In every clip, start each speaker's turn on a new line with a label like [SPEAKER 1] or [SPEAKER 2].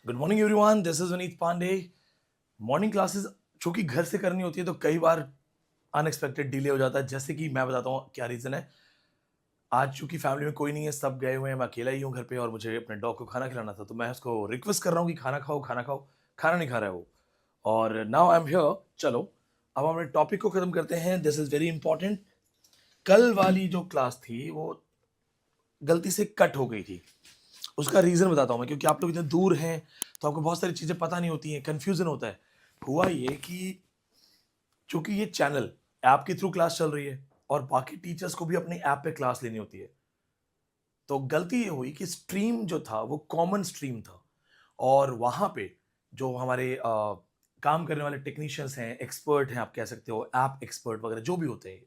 [SPEAKER 1] Good morning everyone, this is Vineet Pandey. Morning classes चूंकि घर से करनी होती है तो कई बार अनएक्सपेक्टेड डिले हो जाता है। जैसे कि मैं बताता हूँ क्या रीज़न है। आज चूंकि फैमिली में कोई नहीं है, सब गए हुए हैं, मैं अकेला ही हूँ घर पे और मुझे अपने डॉग को खाना खिलाना था। तो मैं उसको रिक्वेस्ट कर रहा हूँ कि खाना खाओ खाना खाओ। खाना नहीं खा रहा है वो। और नाउ आई एम हियर। चलो अब हम अपने टॉपिक को खत्म करते हैं। This is very important. कल वाली जो क्लास थी वो गलती से कट हो गई थी। उसका रीज़न बताता हूँ मैं, क्योंकि आप लोग इतने दूर हैं तो आपको बहुत सारी चीज़ें पता नहीं होती हैं, कन्फ्यूज़न होता है। हुआ ये कि चूंकि ये चैनल ऐप के थ्रू क्लास चल रही है और बाकी टीचर्स को भी अपने ऐप पे क्लास लेनी होती है, तो गलती ये हुई कि स्ट्रीम जो था वो कॉमन स्ट्रीम था। और वहाँ पे जो हमारे काम करने वाले टेक्नीशियंस हैं, एक्सपर्ट हैं, आप कह सकते हो ऐप एक्सपर्ट वगैरह जो भी होते हैं,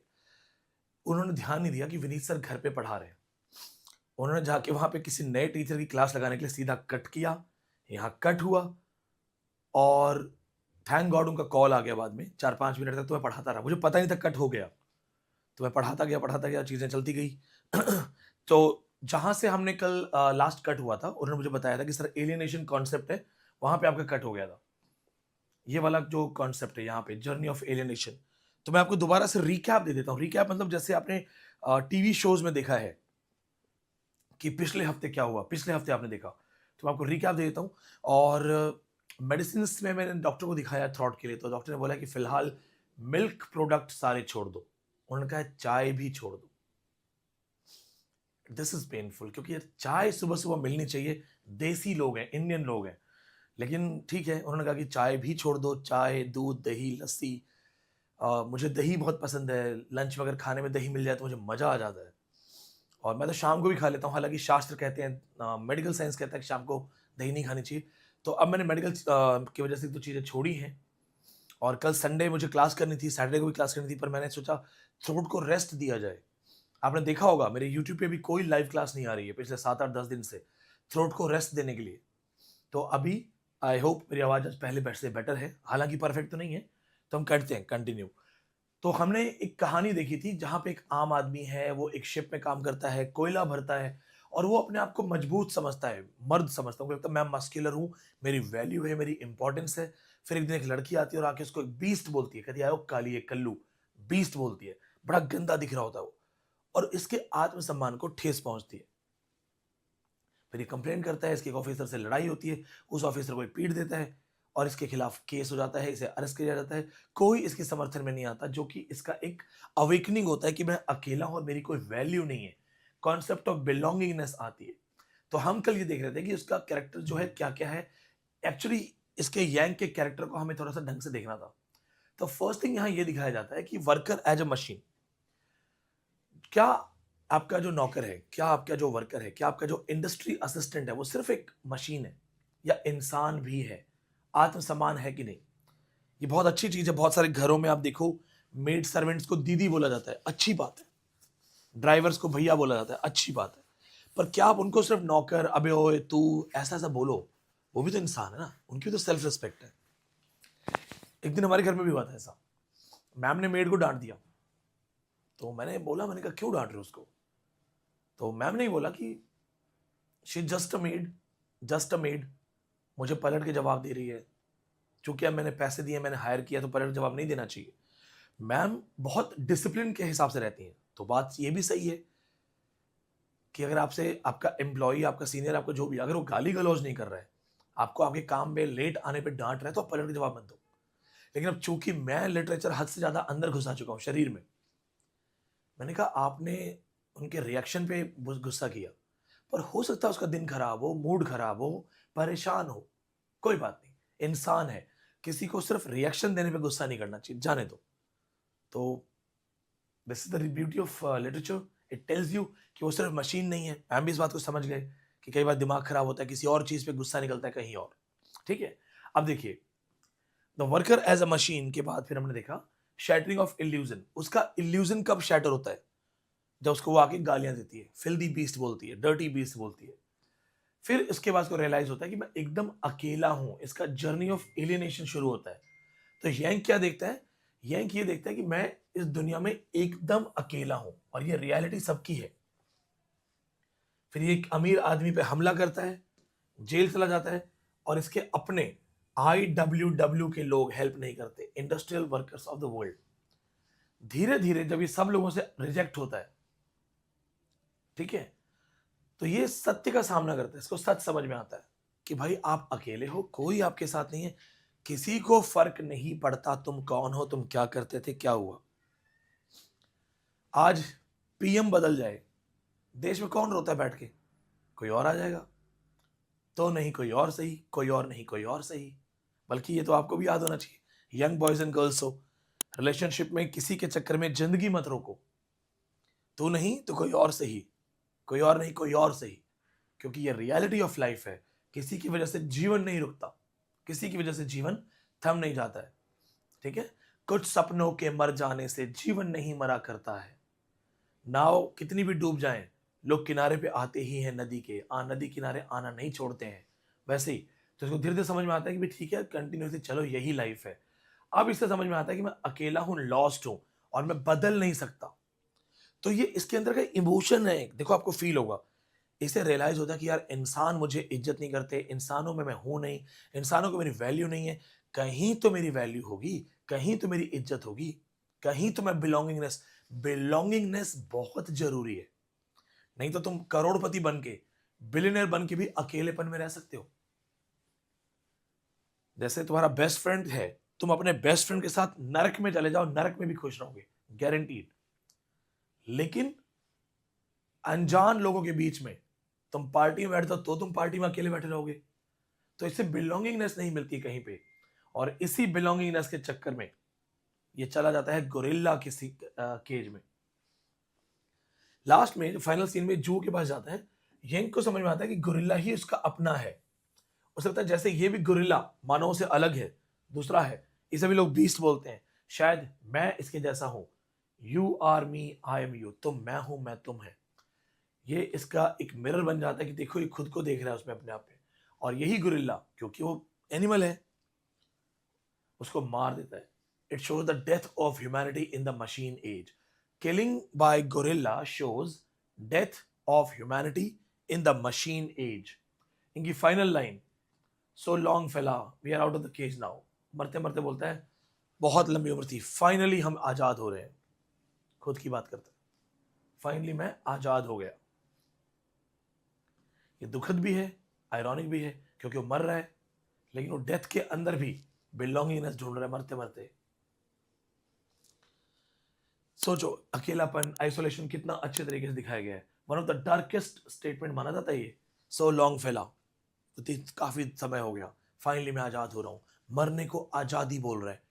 [SPEAKER 1] उन्होंने ध्यान नहीं दिया कि विनीत सर घर पे पढ़ा रहे हैं। उन्होंने जाके वहाँ पे किसी नए टीचर की क्लास लगाने के लिए सीधा कट किया। यहाँ कट हुआ और थैंक गॉड उनका कॉल आ गया बाद में। 4-5 मिनट तक तो मैं पढ़ाता रहा, मुझे पता ही नहीं था कट हो गया। तो मैं पढ़ाता गया, चीज़ें चलती गई। तो जहाँ से हमने कल लास्ट कट हुआ था, उन्होंने मुझे बताया था कि सर एलियनेशन कॉन्सेप्ट है, वहाँ पे आपका कट हो गया था। ये वाला जो कॉन्सेप्ट है यहाँ पे, जर्नी ऑफ एलियनेशन। तो मैं आपको दोबारा से रिकैप दे देता हूँ। रिकैप मतलब जैसे आपने टीवी शोज़ में देखा है कि पिछले हफ्ते क्या हुआ, पिछले हफ्ते आपने देखा। तो मैं आपको रिकैप दे देता हूँ। और मेडिसिन्स में मैंने डॉक्टर को दिखाया थ्रॉट के लिए, तो डॉक्टर ने बोला कि फिलहाल मिल्क प्रोडक्ट सारे छोड़ दो। उन्होंने कहा चाय भी छोड़ दो। दिस इज पेनफुल, क्योंकि यार चाय सुबह सुबह मिलनी चाहिए। देसी लोग हैं, इंडियन लोग हैं। लेकिन ठीक है, उन्होंने कहा कि चाय भी छोड़ दो। चाय, दूध, दही, लस्सी। मुझे दही बहुत पसंद है। लंच में अगर खाने में दही मिल जाए तो मुझे मज़ा आ जाता है। और मैं तो शाम को भी खा लेता हूँ। हालांकि शास्त्र कहते हैं, मेडिकल साइंस कहता है कि शाम को दही नहीं खानी चाहिए। तो अब मैंने मेडिकल की वजह से तो चीज़ें छोड़ी हैं। और कल संडे मुझे क्लास करनी थी, सैटरडे को भी क्लास करनी थी, पर मैंने सोचा थ्रोट को रेस्ट दिया जाए। आपने देखा होगा मेरे यूट्यूब पे भी कोई लाइव क्लास नहीं आ रही है पिछले 7-8-10 दिन से, थ्रोट को रेस्ट देने के लिए। तो अभी आई होप मेरी आवाज़ आज पहले से बेटर है, हालांकि परफेक्ट तो नहीं है। तो हम करते हैं कंटिन्यू। तो हमने एक कहानी देखी थी जहाँ पे एक आम आदमी है, वो एक शिप में काम करता है, कोयला भरता है। और वो अपने आप को मजबूत समझता है, मर्द समझता है। उनको लगता है मैं मस्कुलर हूँ, मेरी वैल्यू है, मेरी इंपॉर्टेंस है। फिर एक दिन एक लड़की आती है और आके उसको एक बीस्ट बोलती है, कहती है आओ काली है कल्लू। बीस्ट बोलती है। बड़ा गंदा दिख रहा होता है वो। और इसके आत्मसम्मान को ठेस पहुंचती है। फिर ये कंप्लेन करता है, इसके एक ऑफिसर से लड़ाई होती है। उस ऑफिसर को ये पीट देता है और इसके खिलाफ केस हो जाता है, इसे अरेस्ट किया जाता है। कोई इसके समर्थन में नहीं आता, जो कि इसका एक अवेकनिंग होता है कि मैं अकेला हूं और मेरी कोई वैल्यू नहीं है। कॉन्सेप्ट ऑफ बिलोंगिंगनेस आती है। तो हम कल ये देख रहे थे कि उसका कैरेक्टर जो है क्या क्या है। एक्चुअली इसके यांग के कैरेक्टर को हमें थोड़ा सा ढंग से देखना था। तो फर्स्ट थिंग यहाँ ये दिखाया जाता है कि वर्कर एज अ मशीन। क्या आपका जो नौकर है, क्या आपका जो वर्कर है, क्या आपका जो इंडस्ट्री असिस्टेंट है, वो सिर्फ एक मशीन है या इंसान भी है? आत्मसम्मान है कि नहीं? ये बहुत अच्छी चीज है। बहुत सारे घरों में आप देखो, मेड सर्वेंट्स को दीदी बोला जाता है, अच्छी बात है। ड्राइवर्स को भैया बोला जाता है, अच्छी बात है। पर क्या आप उनको सिर्फ नौकर, अबे ओए तू, ऐसा ऐसा बोलो? वो भी तो इंसान है ना, उनकी भी तो सेल्फ रिस्पेक्ट है। एक दिन हमारे घर में भी हुआ था ऐसा। मैम ने मेड को डांट दिया। तो मैंने बोला, मैंने कहा क्यों डांट रहे हो उसको? तो मैम ने ही बोला कि she just a made, just a made. मुझे पलट के जवाब दे रही है। चूंकि अब मैंने पैसे दिए, मैंने हायर किया, तो पलट के जवाब नहीं देना चाहिए। मैम बहुत डिसिप्लिन के हिसाब से रहती हैं। तो बात ये भी सही है कि अगर आपसे आपका एम्प्लॉय, आपका सीनियर, आपका जो भी, अगर वो गाली गलौज नहीं कर रहा है, आपको आपके काम में लेट आने पे डांट रहा है, तो आप पलट के जवाब मत दो। लेकिन अब चूंकि मैं लिटरेचर हद से ज्यादा अंदर घुसा चुका हूं शरीर में, मैंने कहा आपने उनके रिएक्शन पे गुस्सा किया, पर हो सकता है उसका दिन खराब हो, मूड खराब हो, परेशान हो। कोई बात नहीं, इंसान है। किसी को सिर्फ रिएक्शन देने पे गुस्सा नहीं करना चाहिए, जाने दो। तो this is the beauty of literature. It tells you कि वो सिर्फ मशीन नहीं है। हम भी इस बात को समझ गए कि कई बार दिमाग खराब होता है, किसी और चीज पे गुस्सा निकलता है कहीं और। ठीक है। अब देखिए, the worker as a machine के बाद फिर हमने देखा शैटरिंग ऑफ इल्यूजन। उसका इल्यूजन कब शैटर होता है? जब उसको वो आके गालियां देती है, फिल्दी बीस्ट बोलती है, डर्टी बीस्ट बोलती है। फिर इसके बाद उसको रियलाइज होता है कि मैं एकदम अकेला हूं। इसका जर्नी ऑफ एलियनेशन शुरू होता है। तो यंग क्या देखता है? यंग ये देखता है कि मैं इस दुनिया में एकदम अकेला हूं और ये रियलिटी सबकी है। फिर ये एक अमीर आदमी पे हमला करता है, जेल चला जाता है और इसके अपने IWW के लोग हेल्प नहीं करते, industrial workers of the world. धीरे धीरे जब ये सब लोगों से रिजेक्ट होता है, ठीक है, तो ये सत्य का सामना करता है, इसको सच समझ में आता है कि भाई आप अकेले हो, कोई आपके साथ नहीं है, किसी को फर्क नहीं पड़ता तुम कौन हो, तुम क्या करते थे, क्या हुआ। आज PM बदल जाए, देश में कौन रोता है बैठ के? कोई और आ जाएगा, तो नहीं कोई और सही, कोई और नहीं कोई और सही। बल्कि ये तो आपको भी याद होना चाहिए, यंग बॉयज एंड गर्ल्स हो, रिलेशनशिप में किसी के चक्कर में जिंदगी मत रोको, तू नहीं तो कोई और सही, कोई और नहीं कोई और सही, क्योंकि ये रियलिटी ऑफ लाइफ है। किसी की वजह से जीवन नहीं रुकता, किसी की वजह से जीवन थम नहीं जाता है, ठीक है। कुछ सपनों के मर जाने से जीवन नहीं मरा करता है। नाव कितनी भी डूब जाए, लोग किनारे पे आते ही हैं नदी के, नदी किनारे आना नहीं छोड़ते हैं। वैसे ही तो इसको धीरे धीरे समझ में आता है कि भाई ठीक है, कंटिन्यूसली चलो, यही लाइफ है। अब इससे समझ में आता है कि मैं अकेला हूं, लॉस्ट हूं, और मैं बदल नहीं सकता। तो ये इसके अंदर का इमोशन है, देखो आपको फील होगा, इसे रियलाइज होता है कि यार इंसान मुझे इज्जत नहीं करते, इंसानों में मैं हूं नहीं, इंसानों को मेरी वैल्यू नहीं है। कहीं तो मेरी वैल्यू होगी, कहीं तो मेरी इज्जत होगी, कहीं तो मैं बिलोंगिंगनेस, बिलोंगिंगनेस बहुत जरूरी है। नहीं तो तुम करोड़पति बन के, बिलियनर बन के भी अकेलेपन में रह सकते हो। जैसे तुम्हारा बेस्ट फ्रेंड है, तुम अपने बेस्ट फ्रेंड के साथ नरक में चले जाओ, नरक में भी खुश रहोगे, गारंटीड। लेकिन अनजान लोगों के बीच में तुम पार्टी में बैठते हो तो तुम पार्टी में अकेले बैठे रहोगे। तो इससे बिलोंगिंगनेस नहीं मिलती कहीं पे, और इसी बिलोंगिंगनेस के चक्कर में ये चला जाता है गोरिल्ला किसी केज में। लास्ट में जो फाइनल सीन में जू के पास जाता है, यंग को समझ में आता है कि गोरिल्ला ही उसका अपना है। उसे लगता है जैसे ये भी गोरिल्ला मानव से अलग है, दूसरा है, इसे भी लोग बीस्ट बोलते हैं, शायद मैं इसके जैसा हूं। You are me, I am you, तुम मैं हूं, मैं तुम है। ये इसका एक मिरर बन जाता है कि देखो ये खुद को देख रहा है उसमें, अपने आप पे। और यही गोरिल्ला, क्योंकि वो एनिमल है, उसको मार देता है। It shows the death of humanity in the machine age. Killing by gorilla shows death of humanity in the machine age. इनकी final line, so long fella, we are out of the cage now. मरते मरते बोलता है, बहुत लंबी उम्र थी, finally हम आजाद हो रहे हैं। खुद की बात करता है, फाइनली मैं आजाद हो गया। ये दुखद भी है, आयरॉनिक भी है, क्योंकि वो मर रहा है, लेकिन वो डेथ के अंदर भी बिलोंगिंगनेस ढूंढ रहा है मरते मरते। सोचो अकेलापन, आइसोलेशन कितना अच्छे तरीके से दिखाया गया है। One of the darkest statement माना जाता है ये, सो लॉन्ग फेला, तो काफी समय हो गया, फाइनली मैं आजाद हो रहा हूं। मरने को आजादी बोल रहा है,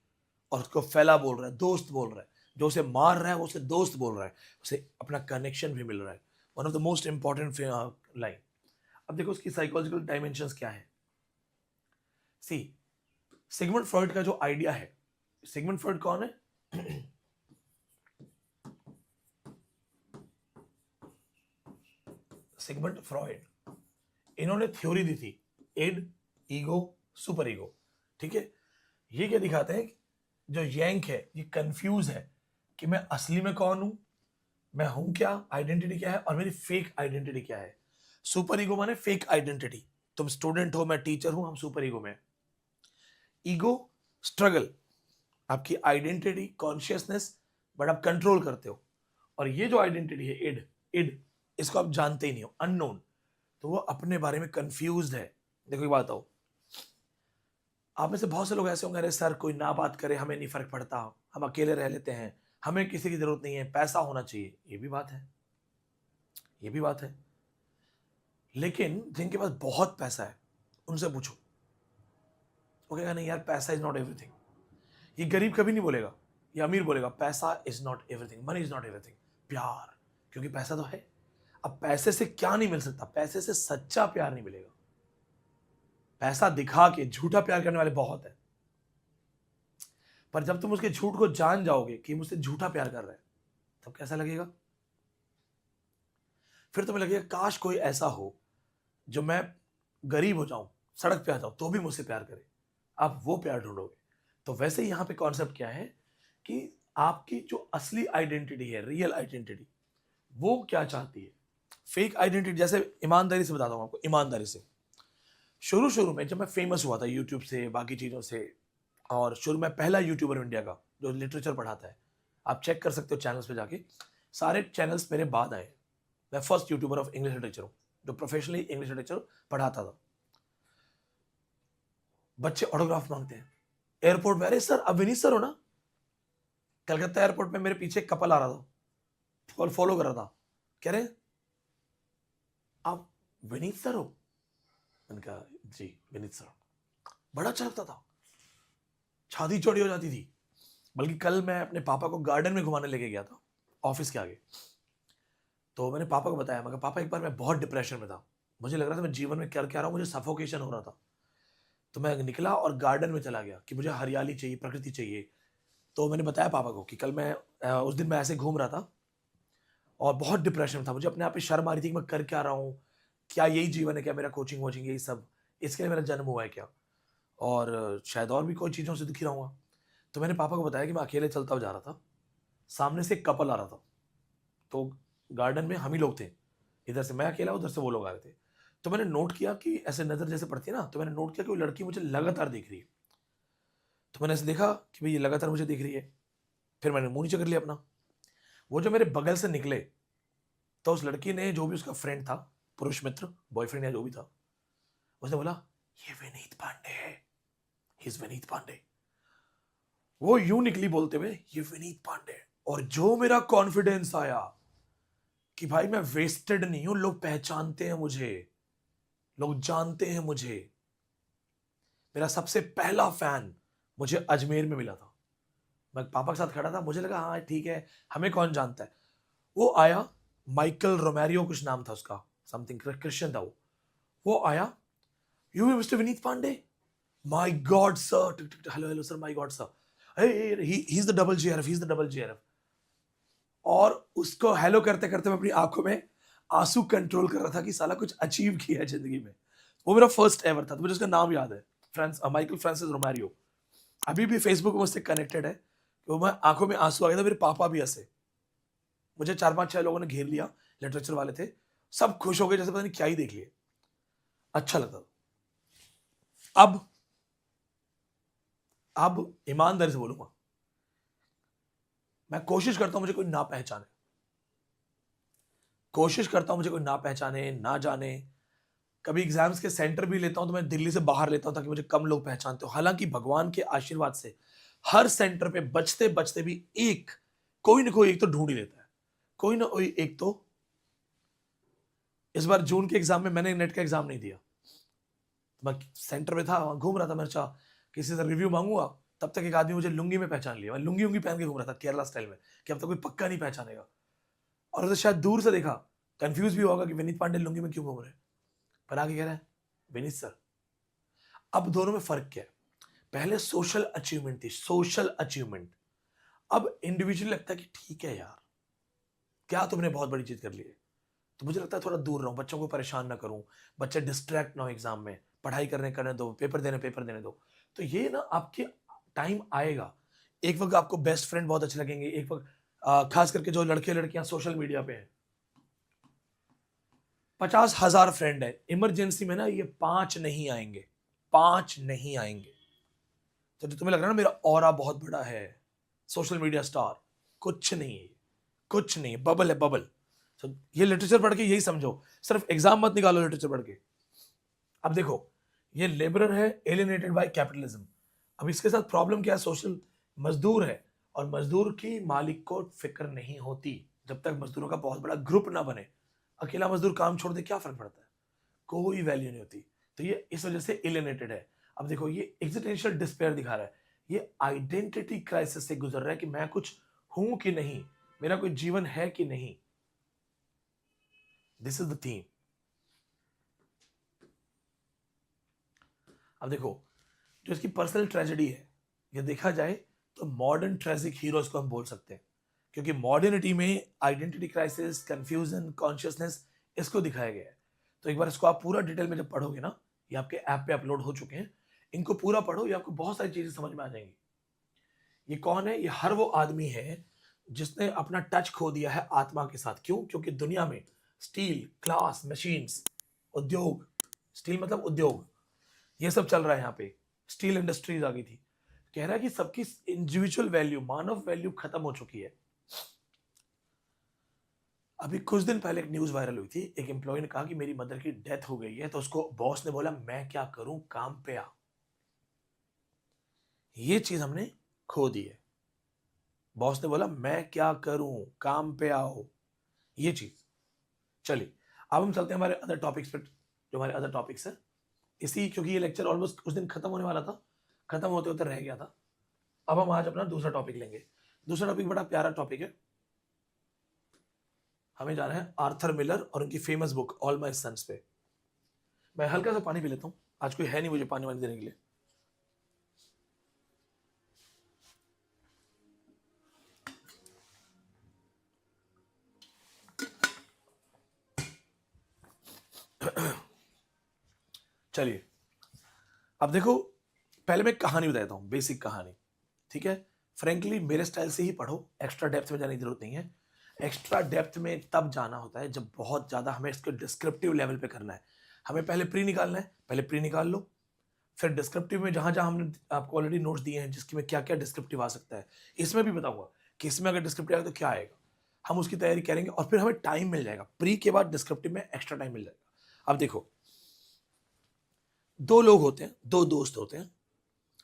[SPEAKER 1] और उसको फैला बोल रहा है, दोस्त बोल रहा है। जो उसे मार रहा है वो उसे दोस्त बोल रहा है, उसे अपना कनेक्शन भी मिल रहा है। One of the most important line. अब देखो उसकी साइकोलॉजिकल डायमेंशंस क्या है। सी, सिगमंड फ्रॉइड का जो आइडिया है, सिगमंड फ्रॉइड कौन है? सिगमंड फ्रॉइड, इन्होंने थ्योरी दी थी, इड, ईगो, सुपर ईगो, ठीक है। ये क्या दिखाते हैं, जो यंग है ये कंफ्यूज है कि मैं असली में कौन हूं, मैं हूं क्या, आइडेंटिटी क्या है, और मेरी फेक आइडेंटिटी क्या है। सुपर ईगो माने फेक आइडेंटिटी, तुम स्टूडेंट हो, मैं टीचर हूं, हम सुपर ईगो में। ईगो स्ट्रगल, आपकी आइडेंटिटी, कॉन्शियसनेस, बट आप कंट्रोल करते हो। और ये जो आइडेंटिटी है, इड, इड, इसको आप जानते ही नहीं हो, अननोन, तो वो अपने बारे में कंफ्यूज्ड है। देखो एक बात हो, आप में से बहुत से लोग ऐसे होंगे, अरे सर कोई ना बात करे हमें नहीं फर्क पड़ता, हम अकेले रह लेते हैं, हमें किसी की जरूरत नहीं है, पैसा होना चाहिए। ये भी बात है, ये भी बात है। लेकिन जिनके पास बहुत पैसा है उनसे पूछो, वो कहेगा नहीं यार, पैसा इज नॉट एवरीथिंग। ये गरीब कभी नहीं बोलेगा, ये अमीर बोलेगा पैसा is not everything, money is not everything. प्यार, क्योंकि पैसा तो है। अब पैसे से क्या नहीं मिल सकता, पैसे से सच्चा प्यार नहीं मिलेगा। पैसा दिखा के झूठा प्यार करने वाले बहुत है, पर जब तुम उसके झूठ को जान जाओगे कि मुझसे झूठा प्यार कर रहा है, तब कैसा लगेगा? फिर तुम्हें लगेगा काश कोई ऐसा हो जो मैं गरीब हो जाऊं, सड़क पे आ जाऊं, तो भी मुझसे प्यार करे। आप वो प्यार ढूंढोगे। तो वैसे ही यहां पे कॉन्सेप्ट क्या है कि आपकी जो असली आइडेंटिटी है, रियल आइडेंटिटी, वो क्या चाहती है। फेक आइडेंटिटी, जैसे ईमानदारी से बताता हूं आपको, ईमानदारी से, शुरू शुरू में जब मैं फेमस हुआ था यूट्यूब से, बाकी चीज़ों से, और शुरू में पहला यूट्यूबर इंडिया का जो लिटरेचर पढ़ाता है, आप चेक कर सकते हो चैनल्स पे जाके, सारे चैनल्स मेरे बाद आए। मैं first YouTuber of English literature हूँ जो प्रोफेशनली इंग्लिश लिटरेचर पढ़ाता था। बच्चे ऑटोग्राफ मांगते हैं एयरपोर्ट में, अरे सर आप विनीत सर हो ना? कलकत्ता एयरपोर्ट में मेरे पीछे एक कपल आ रहा था और फॉलो कर रहा था, कह रहे आप विनीत सर हो? मैंने कहा जी विनीत सर। बड़ा अच्छा लगता था, छाती चौड़ी हो जाती थी। बल्कि कल मैं अपने पापा को गार्डन में घुमाने लेके गया था ऑफिस के आगे, तो मैंने पापा को बताया, मैं कहा पापा एक बार मैं बहुत डिप्रेशन में था, मुझे लग रहा था मैं जीवन में कर क्या रहा हूँ, मुझे सफोकेशन हो रहा था। तो मैं निकला और गार्डन में चला गया कि मुझे हरियाली चाहिए, प्रकृति चाहिए। तो मैंने बताया पापा को कि कल मैं उस दिन मैं ऐसे घूम रहा था और बहुत डिप्रेशन में था, मुझे अपने आप पे शर्म आ रही थी कि मैं कर क्या रहा हूँ, क्या यही जीवन है क्या मेरा, कोचिंग वोचिंग यही सब, इसके लिए मेरा जन्म हुआ है क्या, और शायद और भी कोई चीज़ों से दुखी रहूँगा। तो मैंने पापा को बताया कि मैं अकेले चलता हुआ जा रहा था, सामने से एक कपल आ रहा था, तो गार्डन में हम ही लोग थे, इधर से मैं अकेला, उधर से वो लोग आ रहे थे। तो मैंने नोट किया कि ऐसे नज़र जैसे पड़ती है ना, तो मैंने नोट किया कि वो लड़की मुझे लगातार देख रही है। तो मैंने ऐसे देखा कि भाई ये लगातार मुझे देख रही है, फिर मैंने मुंह नीचे कर लिया अपना। वो जो मेरे बगल से निकले, तो उस लड़की ने, जो भी उसका फ्रेंड था, पुरुष मित्र, बॉयफ्रेंड या जो भी था, उसने बोला ये विनीत पांडे है, ही इज विनीत पांडे। वो यूं निकली बोलते हुए ये विनीत पांडे है। और जो मेरा कॉन्फिडेंस आया कि भाई मैं वेस्टेड नहीं हूं, लोग पहचानते हैं मुझे, लोग जानते हैं मुझे। मेरा सबसे पहला फैन मुझे अजमेर में मिला था, मैं पापा के साथ खड़ा था, मुझे लगा हाँ ठीक है, हमें कौन जानता है। वो आया, माइकल रोमेरियो कुछ नाम था उसका, समथिंग क्रिश्चियन था वो आया, you mister Vineet Pandey, my god sir, hello hello sir, my god sir, he is the double GRF, he is the double GRF. और उसको हेलो करते करते मैं अपनी आंखों में आंसू कंट्रोल कर रहा था कि साला कुछ अचीव किया है जिंदगी में। वो मेरा फर्स्ट एवर था, तो मुझे उसका नाम याद है, माइकल फ्रांसिस रोमेरियो। अभी भी फेसबुक में मुझसे कनेक्टेड है। तो मैं आंखों में आंसू आ गया था, मेरे पापा भी हंसे, मुझे 4-5-6 लोगों ने घेर लिया, लिटरेचर वाले थे, सब खुश हो गए जैसे पता नहीं क्या ही देख लिए, अच्छा लगा था। अब ईमानदारी से बोलूंगा, मैं कोशिश करता हूं मुझे कोई ना पहचाने, कोशिश करता हूं मुझे कोई ना पहचाने, ना जाने। कभी एग्जाम्स के सेंटर भी लेता हूं तो मैं दिल्ली से बाहर लेता हूं ताकि मुझे कम लोग पहचानते हो। हालांकि भगवान के आशीर्वाद से हर सेंटर पे बचते बचते भी एक, कोई ना कोई एक तो ढूंढ ही लेता है, कोई ना कोई एक तो। इस बार जून के एग्जाम में मैंने नेट का एग्जाम नहीं दिया, मैं सेंटर में था, घूम रहा था, मैं अच्छा किसी से रिव्यू मांगूंगा, तब तक एक आदमी मुझे लुंगी में पहचान लिया, मैं लुंगी उंगी पहन के घूम रहा था केरला स्टाइल में, कि अब तक कोई पक्का नहीं पहचानेगा। और उसे शायद दूर से देखा, कंफ्यूज भी होगा कि विनीत पांडे लुंगी में क्यों घूम रहे हैं, पर आगे कह रहा है विनीत सर। अब दोनों में फर्क क्या है? पहले सोशल अचीवमेंट थी, सोशल अचीवमेंट। अब इंडिविजुअली लगता है कि ठीक है यार, क्या तुमने बहुत बड़ी चीज कर ली है, तो मुझे लगता है थोड़ा दूर रहूं, बच्चों को परेशान ना करूं, बच्चे डिस्ट्रैक्ट ना हो एग्जाम में, पढ़ाई करने दो, पेपर देने दो। तो ये ना आपके टाइम आएगा, एक वक्त आपको बेस्ट फ्रेंड बहुत अच्छे लगेंगे, एक वक्त खास करके जो लड़के लड़कियां सोशल मीडिया पे हैं, 50,000 फ्रेंड है, इमरजेंसी में ना ये 5 नहीं आएंगे, 5 नहीं आएंगे। तो जो तुम्हें लग रहा है ना मेरा ऑरा बहुत बड़ा है, सोशल मीडिया स्टार, कुछ नहीं है, कुछ नहीं है, बबल है बबल। तो ये लिटरेचर पढ़ के यही समझो, सिर्फ एग्जाम मत निकालो लिटरेचर पढ़ के। अब देखो, ये लेबरर है एलिनेटेड बाय कैपिटलिज्म। अब इसके साथ प्रॉब्लम क्या है? सोशल मजदूर है, और मजदूर की मालिक को फिक्र नहीं होती जब तक मजदूरों का बहुत बड़ा ग्रुप ना बने। अकेला मजदूर काम छोड़ दे क्या फर्क पड़ता है, कोई वैल्यू नहीं होती। तो ये इस वजह से एलिनेटेड है। अब देखो, ये एग्जिस्टेंशियल डिस्पेयर दिखा रहा है, ये आइडेंटिटी क्राइसिस से गुजर रहा है कि मैं कुछ हूं कि नहीं, मेरा कोई जीवन है कि नहीं। This is the theme. अब देखो, जो इसकी पर्सनल ट्रेजेडी है, ये देखा जाए तो मॉडर्न ट्रेजिक हीरोज को हम बोल सकते हैं, क्योंकि मॉडर्निटी में आइडेंटिटी क्राइसिस, कंफ्यूजन, कॉन्शियसनेस, इसको दिखाया गया है। तो एक बार इसको आप पूरा डिटेल में जब पढ़ोगे ना, ये आपके ऐप पे अपलोड हो चुके हैं, इनको पूरा पढ़ो, ये आपको बहुत सारी चीजें समझ में आ जाएंगी। ये कौन है? ये हर वो आदमी है जिसने अपना टच खो दिया है आत्मा के साथ। क्यों? क्योंकि दुनिया में स्टील, ग्लास, मशीन्स, उद्योग, स्टील मतलब उद्योग, ये सब चल रहा है यहाँ पे, स्टील इंडस्ट्रीज आ गई थी। कह रहा है कि सबकी इंडिविजुअल वैल्यू, मानव वैल्यू खत्म हो चुकी है। अभी कुछ दिन पहले एक न्यूज वायरल हुई थी, एक एम्प्लॉय ने कहा कि मेरी मदर की डेथ हो गई है, तो उसको बॉस ने बोला मैं क्या करूं, काम पे आ। ये चीज हमने खो दी है। बॉस ने बोला मैं क्या करूं, काम पे आओ, ये चीज। चलिए अब हम चलते हैं हमारे अदर टॉपिक्स पे, जो हमारे अदर टॉपिक्स है इसी, क्योंकि ये लेक्चर ऑलमोस्ट उस दिन खत्म होने वाला था, खत्म होते होते रह गया था। अब हम आज अपना दूसरा टॉपिक लेंगे। दूसरा टॉपिक बड़ा प्यारा टॉपिक है। हमें जाना है आर्थर मिलर और उनकी famous book all my sons पे। मैं हल्का सा पानी पी लेता हूं, आज कोई है नहीं मुझे पानी वानी देने के लिए। चलिए अब देखो, पहले मैं कहानी बताता हूं, बेसिक कहानी, ठीक है। फ्रेंकली मेरे स्टाइल से ही पढ़ो, एक्स्ट्रा डेप्थ में जाने की जरूरत नहीं है। एक्स्ट्रा डेप्थ में तब जाना होता है जब बहुत ज़्यादा हमें इसको डिस्क्रिप्टिव लेवल पे करना है। हमें पहले प्री निकालना है, पहले प्री निकाल लो, फिर डिस्क्रिप्टिव में जहाँ जहाँ हमने आपको ऑलरेडी नोट्स दिए हैं जिसकी में क्या क्या डिस्क्रिप्टिव आ सकता है, इसमें भी बताऊंगा कि इसमें अगर डिस्क्रिप्टिव आएगा तो क्या आएगा, हम उसकी तैयारी करेंगे और फिर हमें टाइम मिल जाएगा। प्री के बाद डिस्क्रिप्टिव में एक्स्ट्रा टाइम मिल जाएगा। अब देखो, दो लोग होते हैं, दो दोस्त होते हैं,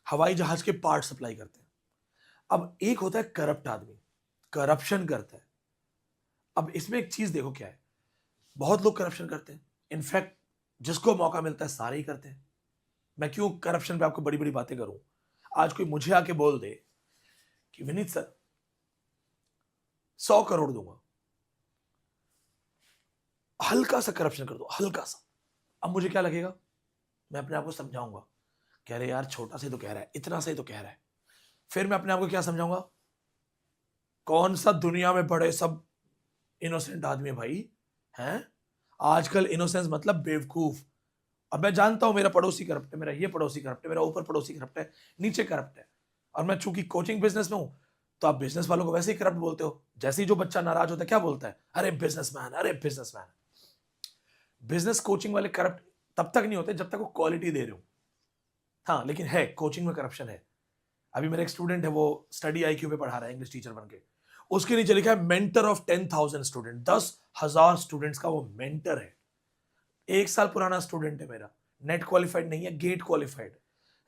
[SPEAKER 1] हवाई जहाज के पार्ट सप्लाई करते हैं। अब एक होता है करप्ट आदमी, करप्शन करता है। अब इसमें एक चीज देखो क्या है, बहुत लोग करप्शन करते हैं, इनफैक्ट जिसको मौका मिलता है सारे ही करते हैं। मैं क्यों करप्शन पे आपको बड़ी बड़ी बातें करूं। आज कोई मुझे आके बोल दे कि विनीत सर 100 करोड़ दूंगा, हल्का सा करप्शन कर दो, हल्का सा, अब मुझे क्या लगेगा, मैं अपने आप को समझाऊंगा कि अरे यार छोटा सा ही तो कह रहा है, इतना सा ही तो कह रहा है। फिर मैं अपने आप को क्या समझाऊंगा, कौन सा दुनिया में बड़े सब इनोसेंट आदमी है भाई, हैं। आजकल इनोसेंस मतलब बेवकूफ। अब मैं जानता हूं मेरा पड़ोसी करप्ट है, मेरा ये पड़ोसी करप्ट है, मेरा ऊपर पड़ोसी करप्ट है, नीचे करप्ट है, और मैं चूंकि कोचिंग बिजनेस में हूं, तो आप बिजनेस वालों को वैसे ही करप्ट बोलते हो। जैसे ही जो बच्चा नाराज होता है क्या बोलता है, अरे बिजनेसमैन, अरे बिजनेसमैन। बिजनेस कोचिंग वाले करप्ट तब तक नहीं होते जब तक वो क्वालिटी दे रहे हो। हाँ लेकिन है, कोचिंग में करप्शन है। अभी मेरा एक स्टूडेंट है, वो स्टडी IQ पे पढ़ा रहा है, इंग्लिश टीचर बन के। उसके नीचे लिखा है मेंटर ऑफ 10,000 स्टूडेंट, 10,000 स्टूडेंट्स का वो मेंटर है। 1 साल पुराना स्टूडेंट है मेरा, नेट क्वालिफाइड नहीं है, गेट क्वालिफाइड।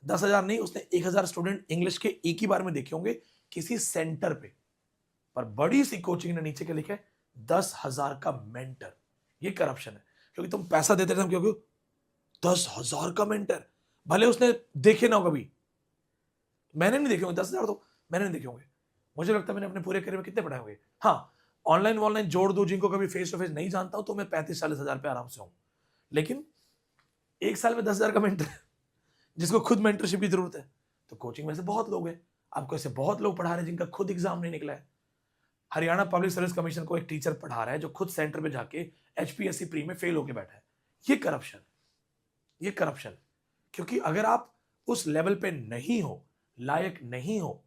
[SPEAKER 1] 10,000 नहीं, उसने 1,000 स्टूडेंट इंग्लिश के एक ही बार में देखे होंगे किसी सेंटर पे। पर बड़ी सी कोचिंग ने नीचे के लिखे 10,000 का मेंटर। ये करप्शन है, क्योंकि तुम पैसा देते थे, क्योंकि 10,000 का मेंटर, भले उसने देखे ना हो कभी, मैंने नहीं देखे होंगे 10,000, तो मैंने नहीं देखे होंगे। मुझे लगता है मैंने अपने पूरे करियर में कितने पढ़ाए होंगे। हाँ, ऑनलाइन जोड़ दो, जिनको कभी फेस टू फेस नहीं जानता हूं, तो मैं 35-40 हजार पे आराम से हूं। लेकिन 1 साल में 10,000 का मेंटर, जिसको खुद मेंटरशिप की जरूरत है। तो कोचिंग में से बहुत लोग हैं, आपको ऐसे बहुत लोग पढ़ा रहे हैं जिनका खुद एग्जाम नहीं निकला है। हरियाणा पब्लिक सर्विस कमीशन को एक टीचर पढ़ा रहा है जो खुद सेंटर में जाके HPSC प्री में फेल होके बैठा है। ये करप्शन, ये करप्शन। क्योंकि अगर आप उस लेवल पे नहीं हो, लायक नहीं हो,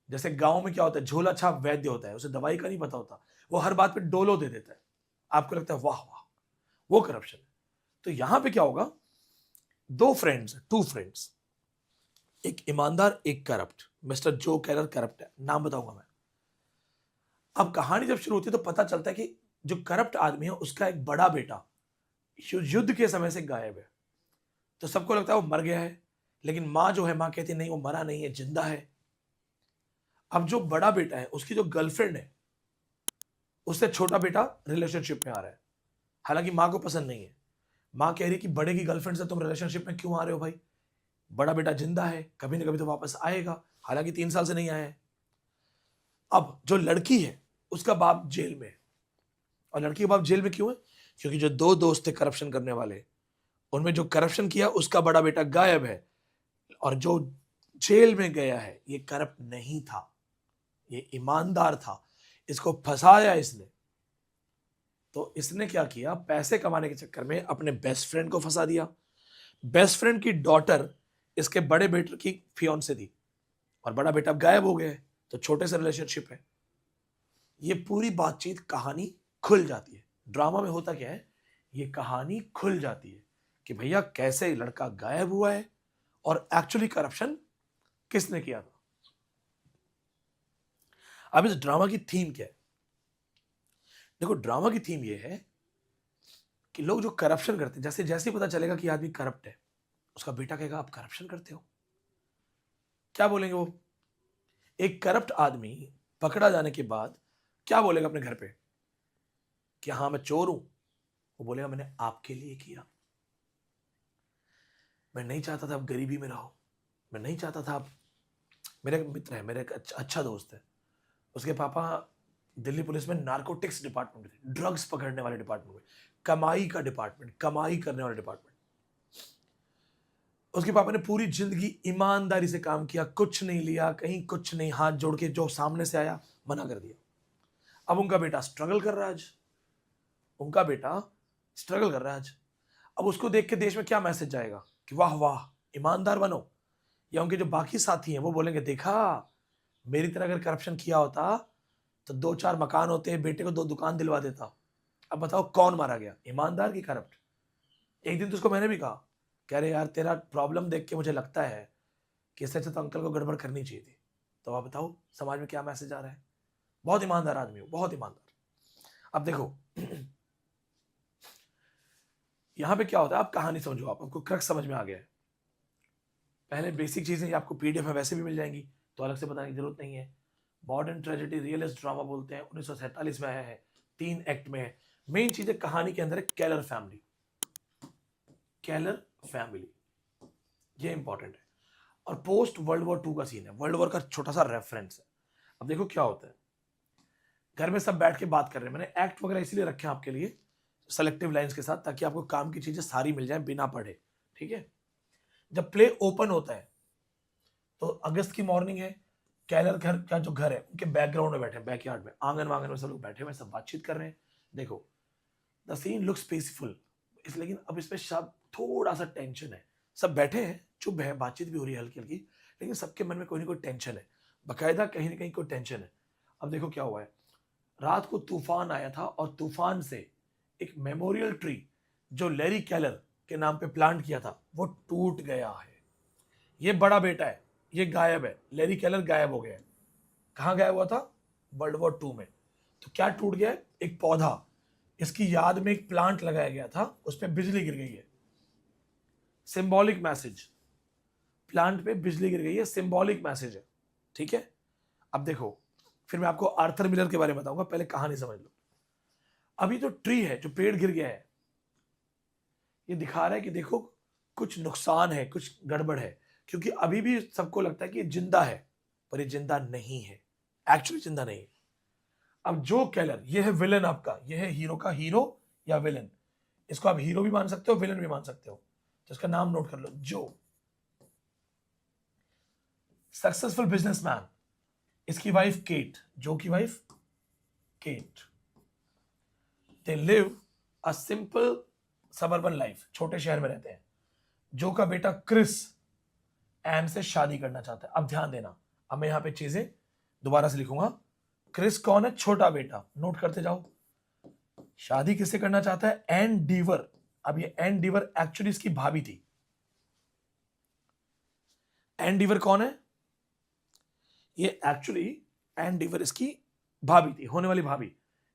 [SPEAKER 1] जैसे गांव में क्या होता है, झोला छाप वैद्य होता है, उसे दवाई का नहीं पता होता, वो हर बात पे डोलो दे देता है, आपको लगता है वाह वाह, वो करप्शन है। तो यहां पे क्या होगा, दो फ्रेंड्स, टू फ्रेंड्स, एक ईमानदार एक करप्ट, मिस्टर जो कैरर करप्ट है, नाम बताऊंगा मैं। अब कहानी जब शुरू होती है तो पता चलता है कि जो करप्ट आदमी है उसका एक बड़ा बेटा युद्ध के समय से गायब है। तो सबको लगता है वो मर गया है, लेकिन माँ जो है, माँ कहती है नहीं वो मरा नहीं है, जिंदा है। अब जो बड़ा बेटा है उसकी जो गर्लफ्रेंड है, उससे छोटा बेटा रिलेशनशिप में आ रहा है, हालांकि माँ को पसंद नहीं है। माँ कह रही है कि बड़े की गर्लफ्रेंड से तुम रिलेशनशिप में क्यों आ रहे हो भाई, बड़ा बेटा जिंदा है, कभी ना कभी तो वापस आएगा, हालांकि 3 साल से नहीं आया है। अब जो लड़की है उसका बाप जेल में है, और लड़की का बाप जेल में क्यों है, क्योंकि जो दो दोस्त थे करप्शन करने वाले, उनमें जो करप्शन किया उसका बड़ा बेटा गायब है, और जो जेल में गया है ये करप्ट नहीं था, ये ईमानदार था, इसको फंसाया इसने। तो इसने क्या किया, पैसे कमाने के चक्कर में अपने बेस्ट फ्रेंड को फंसा दिया। बेस्ट फ्रेंड की डॉटर इसके बड़े बेटे की फियांसे थी, और बड़ा बेटा अब गायब हो गया है, तो छोटे से रिलेशनशिप है। ये पूरी बातचीत कहानी खुल जाती है। ड्रामा में होता क्या है, ये कहानी खुल जाती है कि भैया कैसे लड़का गायब हुआ है और एक्चुअली करप्शन किसने किया था। अब इस ड्रामा की थीम क्या है? देखो, ड्रामा की थीम ये है कि लोग जो करप्शन करते हैं, जैसे जैसे ही पता चलेगा कि आदमी करप्ट है, उसका बेटा कहेगा आप करप्शन करते हो। क्या बोलेंगे वो? एक करप्ट आदमी पकड़ा जाने के बाद क्या बोलेगा अपने घर पे कि हाँ मैं चोर हूं? वो बोलेगा मैंने आपके लिए किया, मैं नहीं चाहता था आप गरीबी में रहो, मैं नहीं चाहता था आप। मेरा एक मित्र है, मेरा एक अच्छा दोस्त है, उसके पापा दिल्ली पुलिस में नार्कोटिक्स डिपार्टमेंट में थे, ड्रग्स पकड़ने वाले डिपार्टमेंट में, कमाई का डिपार्टमेंट, कमाई करने वाले डिपार्टमेंट। उसके पापा ने पूरी जिंदगी ईमानदारी से काम किया, कुछ नहीं लिया, कहीं कुछ नहीं, हाथ जोड़ के जो सामने से आया मना कर दिया। अब उनका बेटा स्ट्रगल कर रहा है आज, उनका बेटा स्ट्रगल कर रहा है आज। अब उसको देख के देश में क्या मैसेज जाएगा कि वाह वाह ईमानदार बनो, या उनके जो बाकी साथी हैं वो बोलेंगे देखा मेरी तरह अगर करप्शन किया होता तो 2-4 मकान होते, बेटे को 2 दुकान दिलवा देता। अब बताओ कौन मारा गया, ईमानदार की करप्ट? एक दिन तो उसको मैंने भी कहा, कह रहे यार तेरा प्रॉब्लम देख के मुझे लगता है कि इससे अच्छा तो अंकल को गड़बड़ करनी चाहिए थी। तो आप बताओ समाज में क्या मैसेज आ रहा है? बहुत ईमानदार आदमी हो, बहुत ईमानदार। अब देखो यहां पे क्या होता है, आप कहानी समझो, आपको क्रक्स समझ में आ गया है। पहले बेसिक चीजें आपको पीडीएफ में वैसे भी मिल जाएंगी, तो अलग से बताने की जरूरत नहीं है। मॉडर्न ट्रेजेडी रियलिस्ट ड्रामा बोलते हैं, 1947 में आया है, 3 एक्ट में है। मेन चीजें कहानी के अंदर है केलर फैमिली, केलर फैमिली, ये इंपॉर्टेंट है। और पोस्ट वर्ल्ड वॉर 2 का सीन है, वर्ल्ड वॉर का छोटा सा रेफरेंस है। अब देखो क्या होता है, घर में सब बैठ के बात कर रहे हैं, मैंने एक्ट वगैरह इसीलिए रखे हैं आपके लिए सेलेक्टिव लाइंस के साथ, ताकि आपको काम की चीजें सारी मिल जाए बिना पढ़े, ठीक है। जब प्ले ओपन होता है तो अगस्त की मॉर्निंग है, कैलर घर का जो घर है उनके बैकग्राउंड में बैठे हैं, बैकयार्ड में, आंगन वांगन में सब लोग बैठे हुए, सब बातचीत कर रहे हैं। देखो द सीन लुक्स पीसफुल, इस लेकिन अब इसमें सब थोड़ा सा टेंशन है। सब बैठे हैं, चुप है, बातचीत भी हो रही है हल्की हल्की, लेकिन सबके मन में कोई ना कोई टेंशन है, बकायदा कहीं ना कहीं कोई टेंशन है। अब देखो क्या हुआ है, रात को तूफान आया था और तूफान से एक मेमोरियल ट्री जो लैरी केलर के नाम पे प्लांट किया था वो टूट गया है। ये बड़ा बेटा है, ये गायब है, लैरी केलर गायब हो गया है। कहाँ गायब हुआ था? वर्ल्ड वॉर 2 में। तो क्या टूट गया है? एक पौधा, इसकी याद में एक प्लांट लगाया गया था, उस पर बिजली गिर गई है, सिंबॉलिक मैसेज। प्लांट पे बिजली गिर गई है, सिंबॉलिक मैसेज है, ठीक है। अब देखो फिर मैं आपको आर्थर मिलर के बारे में बताऊंगा, पहले कहानी समझ लो। अभी जो ट्री है, जो पेड़ गिर गया है, ये दिखा रहा है कि देखो कुछ नुकसान है, कुछ गड़बड़ है, क्योंकि अभी भी सबको लगता है कि ये जिंदा है, पर ये जिंदा नहीं है, एक्चुअली जिंदा नहीं है। अब जो केलर, ये है विलन आपका, ये है हीरो का हीरो या विलन, इसको आप हीरो भी मान सकते हो, विलन भी मान सकते हो, तो इसका नाम नोट कर लो, जो सक्सेसफुल बिजनेसमैन, इसकी वाइफ केट, जो की wife Kate, they live a simple suburban life, छोटे शहर में रहते हैं। जो का बेटा क्रिस एन से शादी करना चाहता है। अब ध्यान देना, अब मैं यहां पे चीजें दोबारा से लिखूंगा। क्रिस कौन है? छोटा बेटा, नोट करते जाओ। शादी किससे करना चाहता है? एन डीवर। अब ये एन डीवर एक्चुअली इसकी भाभी थी। एन डीवर कौन है? ये एक्चुअली एन डीवर इसकी भाभी थी, होने वाली भाभी,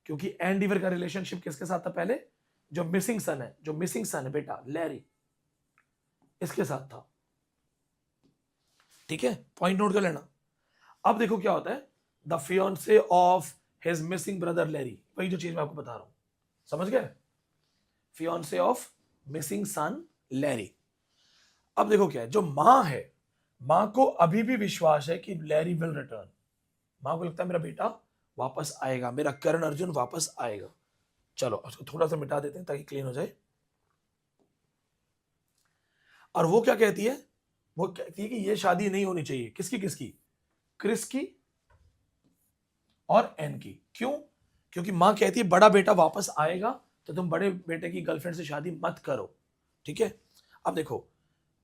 [SPEAKER 1] क्योंकि एन डीवर का रिलेशनशिप किसके साथ था पहले? जो मिसिंग सन है, जो मिसिंग सन है बेटा लैरी, इसके साथ था, ठीक है। पॉइंट नोट कर लेना। अब देखो क्या होता है, the fiancee of his missing brother Larry, वही जो चीज मैं आपको बता रहा हूं, समझ गए? Fiancee of missing son Larry. अब देखो क्या है, जो मां है, मां को अभी भी विश्वास है कि लैरी विल रिटर्न। मां को लगता है मेरा बेटा वापस आएगा, मेरा करण अर्जुन वापस आएगा। चलो उसको थोड़ा सा मिटा देते हैं ताकि क्लीन हो जाए। और वो क्या कहती है? वो कहती है कि ये शादी नहीं होनी चाहिए। किसकी किसकी? क्रिस की और एन की। क्यों? क्योंकि मां कहती है बड़ा बेटा वापस आएगा तो तुम बड़े बेटे की गर्लफ्रेंड से शादी मत करो, ठीक है। अब देखो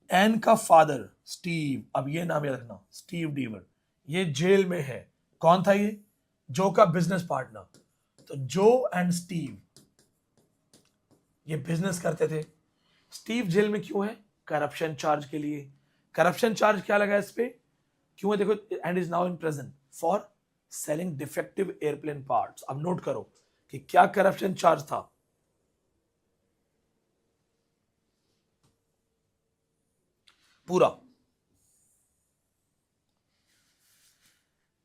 [SPEAKER 1] एन का फादर स्टीव, अब ये नाम याद रखना, स्टीव डीवर, ये जेल में है। कौन था ये? जो का बिजनेस पार्टनर। तो जो एंड स्टीव ये बिजनेस करते थे। स्टीव जेल में क्यों है? करप्शन चार्ज के लिए। करप्शन चार्ज क्या लगा इस पे? क्यों है देखो, and is now in present for selling defective airplane parts. अब नोट करो कि क्या करप्शन चार्ज था। पूरा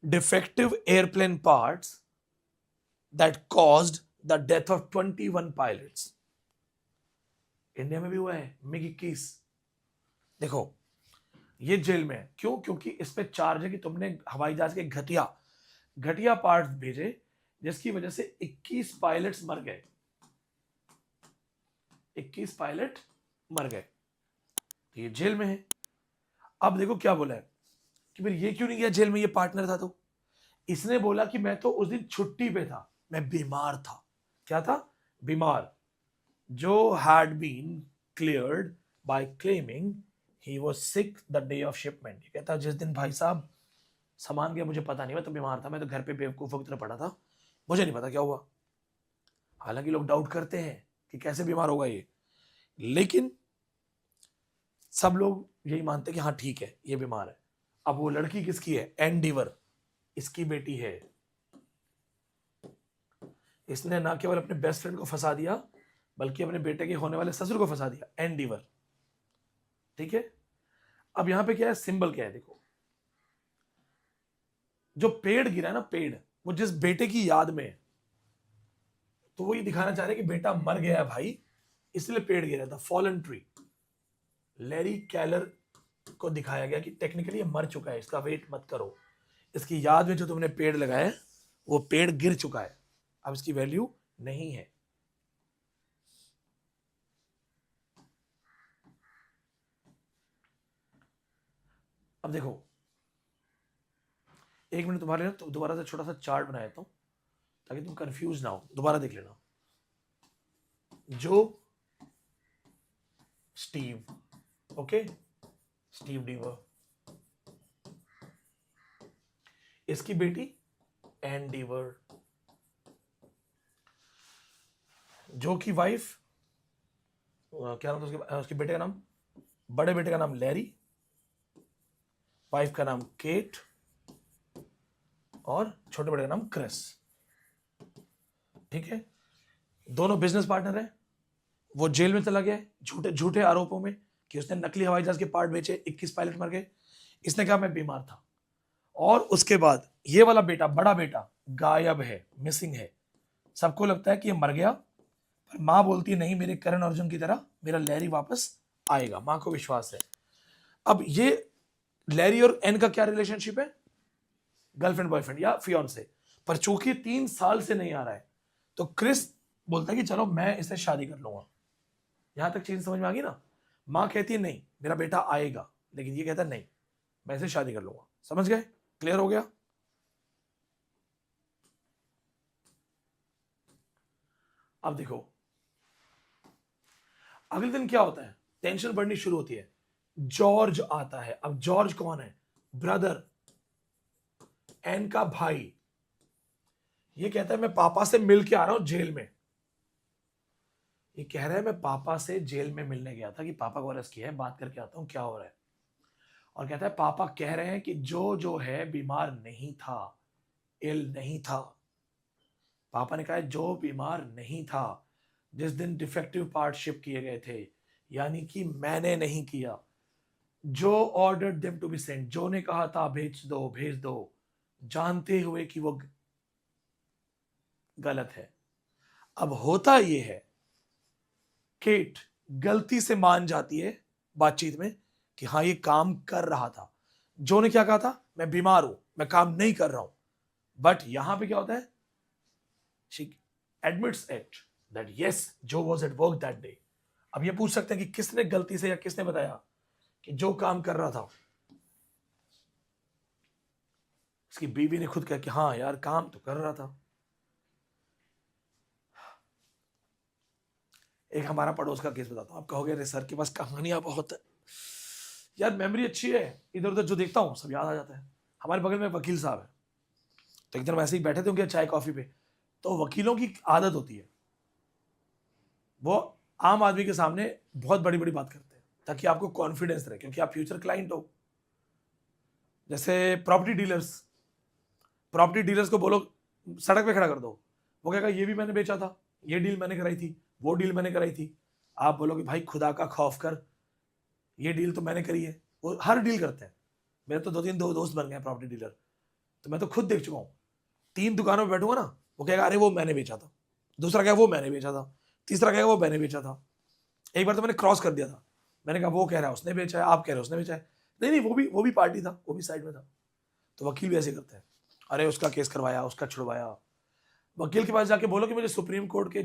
[SPEAKER 1] defective airplane parts that caused the death of 21 pilots. India में भी हुआ है मिग 21। देखो ये जेल में है, क्यों? क्योंकि इस पे चार्ज है कि तुमने हवाई जहाज के घटिया घटिया पार्ट्स भेजे जिसकी वजह से 21 पायलट्स मर गए। 21 पायलट मर गए, तो ये जेल में है। अब देखो क्या बोला है कि फिर ये क्यों नहीं गया जेल में, ये पार्टनर था। तो इसने बोला कि मैं तो उस दिन छुट्टी पे था, मैं बीमार था। क्या था? बीमार। जो had been cleared by claiming he was sick the day of shipment. ये कहता जिस दिन भाई साहब सामान गया मुझे पता नहीं, मैं तो बीमार था, मैं तो घर पे बेवकूफों की तरह पड़ा था, मुझे नहीं पता क्या हुआ। हालांकि लोग डाउट करते हैं कि कैसे बीमार होगा ये, लेकिन सब लोग यही मानते हैं कि हाँ ठीक है ये बीमार है। अब वो लड़की किसकी है? एंडीवर, इसकी बेटी है। इसने ना केवल अपने बेस्ट फ्रेंड को फंसा दिया बल्कि अपने बेटे के होने वाले ससुर को फंसा दिया। एंडीवर, ठीक है। अब यहां पे क्या है, सिंबल क्या है देखो, जो पेड़ गिरा ना, पेड़ वो जिस बेटे की याद में है, तो वो ये दिखाना चाह रहे कि बेटा मर गया है भाई, इसलिए पेड़ गिरा था। फॉलन ट्री, लैरी कैलर को दिखाया गया कि टेक्निकली ये मर चुका है, इसका वेट मत करो, इसकी याद में जो तुमने पेड़ लगाए वो पेड़ गिर चुका है, अब इसकी वैल्यू नहीं है। अब देखो एक मिनट तुम्हारे लिए तो दोबारा से छोटा सा चार्ट बना देता हूं ताकि तुम कंफ्यूज ना हो, दोबारा देख लेना। जो स्टीव, ओके, स्टीव डीवर, इसकी बेटी एन डीवर, जो की वाइफ, क्या नाम था उसके बेटे का नाम, बड़े बेटे का नाम लैरी, वाइफ का नाम केट और छोटे बेटे का नाम क्रिस, ठीक है। दोनों बिजनेस पार्टनर हैं। वो जेल में चला गया झूठे झूठे आरोपों में कि उसने नकली हवाई जहाज के पार्ट बेचे, 21 पायलट मर गए। इसने कहा मैं बीमार था, और उसके बाद ये वाला बेटा, बड़ा बेटा गायब है, मिसिंग है। सबको लगता है कि ये मर गया, पर मां बोलती है नहीं, मेरे करण अर्जुन की तरह मेरा लैरी वापस आएगा, मां को विश्वास है। अब ये लैरी और एन का क्या रिलेशनशिप है? गर्लफ्रेंड बॉयफ्रेंड या फियांसे। पर चूंकि 3 साल से नहीं आ रहा है, तो क्रिस बोलता है कि चलो मैं इससे शादी कर लूंगा। यहां तक चीज समझ में आ गई ना? मां कहती है नहीं मेरा बेटा आएगा, लेकिन ये कहता है नहीं मैं इससे शादी कर लूंगा। समझ गए? क्लियर हो गया? अब देखो अगले दिन क्या होता है, टेंशन बढ़नी शुरू होती है। जॉर्ज आता है। अब जॉर्ज कौन है? ब्रदर, एन का भाई। ये कहता है मैं पापा से मिल के आ रहा हूं जेल में। ये कह रहा है मैं पापा से जेल में मिलने गया था कि पापा को अरेस्ट किया है, बात करके आता हूं क्या हो रहा है। और कहता है पापा कह रहे हैं कि जो है बीमार नहीं था, इल नहीं था। पापा ने कहा जो बीमार नहीं था जिस दिन डिफेक्टिव पार्ट शिप किए गए थे, यानी कि मैंने नहीं किया। Joe order them to be sent, Joe ने कहा था भेज दो, जानते हुए कि वो गलत है। अब होता यह है, केट गलती से मान जाती है बातचीत में कि हाँ ये काम कर रहा था। जो ने क्या कहा था? मैं बीमार हूं, मैं काम नहीं कर रहा हूं। बट यहां पे क्या होता है, she admits it that yes जो was at work that day. अब ये पूछ सकते हैं कि किसने गलती से या किसने बताया कि जो काम कर रहा था? इसकी बीवी ने खुद कहा कि हाँ यार काम तो कर रहा था। एक हमारा पड़ोस का केस बताता हूं, आप कहोगे अरे सर के पास कहानियां बहुत है। यार मेमोरी अच्छी है, इधर उधर जो देखता हूं सब याद आ जाता है। हमारे बगल में वकील साहब है, तो एक दिन वैसे ही बैठे थे उनके चाय कॉफी पे, तो वकीलों की आदत होती है वो आम आदमी के सामने बहुत बड़ी बड़ी बात करते हैं ताकि आपको कॉन्फिडेंस रहे, क्योंकि आप फ्यूचर क्लाइंट हो। जैसे प्रॉपर्टी डीलर्स को बोलो सड़क पे खड़ा कर दो, वो कहेगा ये भी मैंने बेचा था, ये डील मैंने कराई थी, वो डील मैंने कराई थी। आप बोलोगे भाई खुदा का खौफ कर, ये डील तो मैंने करी है। वो हर डील करते हैं। मेरे तो दो दोस्त बन गए प्रॉपर्टी डीलर, तो मैं तो खुद देख चुका हूँ। 3 दुकानों में बैठूंगा ना, वो कहेगा अरे वो मैंने बेचा था, दूसरा कहेगा वो मैंने बेचा था, तीसरा कहेगा वो मैंने बेचा था। एक बार तो मैंने क्रॉस कर दिया था, मैंने कहा वो कह रहा है उसने बेचा है, आप कह रहे हो उसने बेचा है। नहीं वो भी पार्टी था, वो भी साइड में था। तो वकील भी ऐसे करते हैं, अरे उसका केस करवाया, उसका छुड़वाया। वकील के पास जाके बोलो कि मुझे सुप्रीम कोर्ट के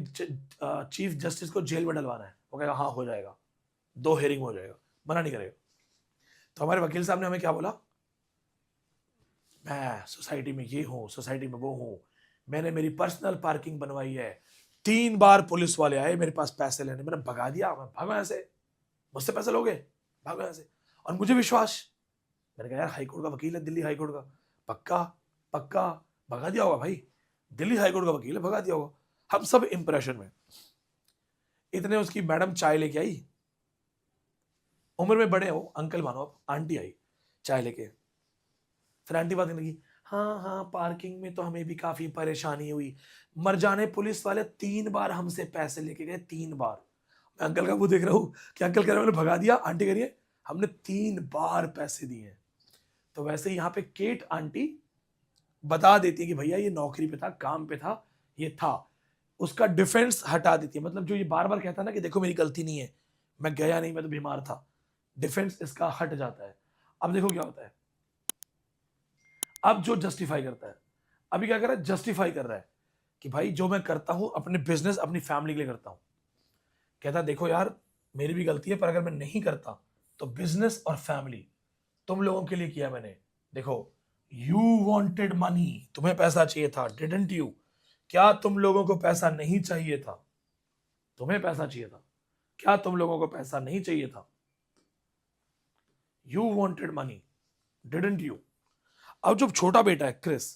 [SPEAKER 1] चीफ जस्टिस को जेल में डलवाना है, वो कहेगा हाँ हो जाएगा, 2 हेयरिंग हो जाएगा, मना नहीं करेगा। तो हमारे वकील साहब ने हमें क्या बोला, मैं सोसाइटी में ये हूँ, सोसाइटी में वो हूँ, मैंने मेरी पर्सनल पार्किंग बनवाई है, 3 बार पुलिस वाले आए मेरे पास पैसे लेने, मैंने भगा दिया, मैं भागा यहाँ से, मुझसे पैसे लोगे, भागो यहाँ से। और मुझे विश्वास, मैंने कहा यार हाईकोर्ट का वकील है, दिल्ली हाईकोर्ट का, पक्का भगा दिया होगा भाई, दिल्ली हाईकोर्ट का वकील है, भगा दिया होगा। हम सब इंप्रेशन में। इतने उसकी मैडम चाय लेके आई, उम्र में बड़े हो, अंकल मानो आप, आंटी आई चाय लेके। फिर आंटी बात करने लगी, हाँ पार्किंग में तो हमें भी काफी परेशानी हुई, मर जाने पुलिस वाले 3 बार हमसे पैसे लेके गए, 3 बार। मैं अंकल का वो देख रहा हूँ कि अंकल कह रहे हैं मैंने भगा दिया, आंटी कह रही है हमने 3 बार पैसे दिए। तो वैसे ही यहाँ पे केट आंटी बता देती है कि भैया ये नौकरी पे था, काम पे था, ये था, उसका डिफेंस हटा देती है। मतलब जो ये बार बार कहता है ना कि देखो मेरी गलती नहीं है, मैं गया नहीं, मैं तो बीमार था, डिफेंस इसका हट जाता है। अब देखो क्या होता है, अब जो जस्टिफाई करता है, अभी क्या कर रहा है, जस्टिफाई कर रहा है कि भाई जो मैं करता हूं अपने बिजनेस, अपनी फैमिली के लिए करता हूं। कहता है देखो यार मेरी भी गलती है, पर अगर मैं नहीं करता तो बिजनेस और फैमिली तुम लोगों के लिए किया मैंने। देखो यू वॉन्टेड मनी, तुम्हें पैसा चाहिए था, डिडंट यू? क्या तुम लोगों को पैसा नहीं चाहिए था? तुम्हें पैसा चाहिए था, क्या तुम लोगों को पैसा नहीं चाहिए था? You wanted money, didn't you? अब जो छोटा बेटा है क्रिस,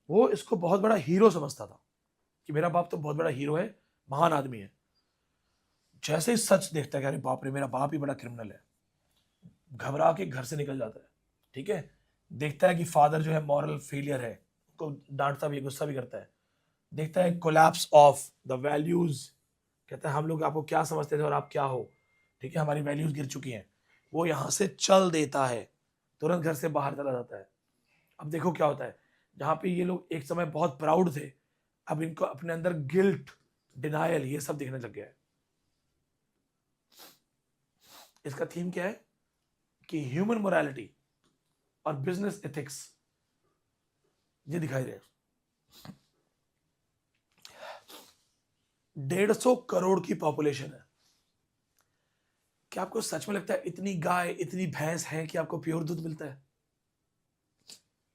[SPEAKER 1] वो इसको बहुत बड़ा हीरो समझता था कि मेरा बाप तो बहुत बड़ा हीरो है, महान आदमी है। जैसे ही सच देखता है कि अरे बाप रे मेरा बाप ही बड़ा क्रिमिनल है, घबरा के घर से निकल जाता है। ठीक है, देखता है कि फादर जो है मॉरल फेलियर है, उसको डांटता भी है, गुस्सा भी करता है। देखता है कोलैप्स ऑफ द वैल्यूज, कहता है हम लोग आपको क्या समझते थे और आप क्या हो, ठीक है हमारी वैल्यूज गिर चुकी हैं। वो यहां से चल देता है, तुरंत घर से बाहर चला जाता है। अब देखो क्या होता है, जहां पे ये लोग एक समय बहुत प्राउड थे, अब इनको अपने अंदर गिल्ट, डिनायल, ये सब दिखने लग गया है। इसका थीम क्या है कि ह्यूमन मोरालिटी और बिजनेस एथिक्स, ये दिखाई दे। 150 करोड़ की पॉपुलेशन है। क्या आपको सच में लगता है इतनी गाय, इतनी भैंस है कि आपको प्योर दूध मिलता है?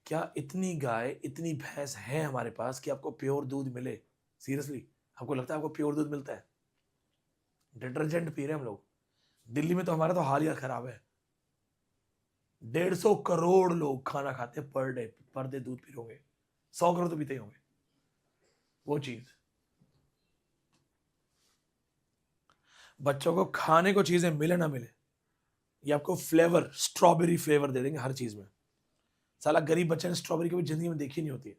[SPEAKER 1] क्या इतनी गाय, इतनी भैंस है हमारे पास कि आपको प्योर दूध मिले? सीरियसली आपको लगता है आपको प्योर दूध मिलता है? डिटर्जेंट पी रहे हैं हम लोग। दिल्ली में तो हमारा तो हाल ही खराब है। 150 करोड़ लोग खाना खाते हैं पर डे दूध पी होंगे, 100 करोड़ तो पीते ही होंगे। वो चीज, बच्चों को खाने को चीजें मिले ना मिले, ये आपको फ्लेवर, स्ट्रॉबेरी फ्लेवर दे देंगे हर चीज में। साला गरीब बच्चे ने स्ट्रॉबेरी कभी जिंदगी में देखी नहीं होती है।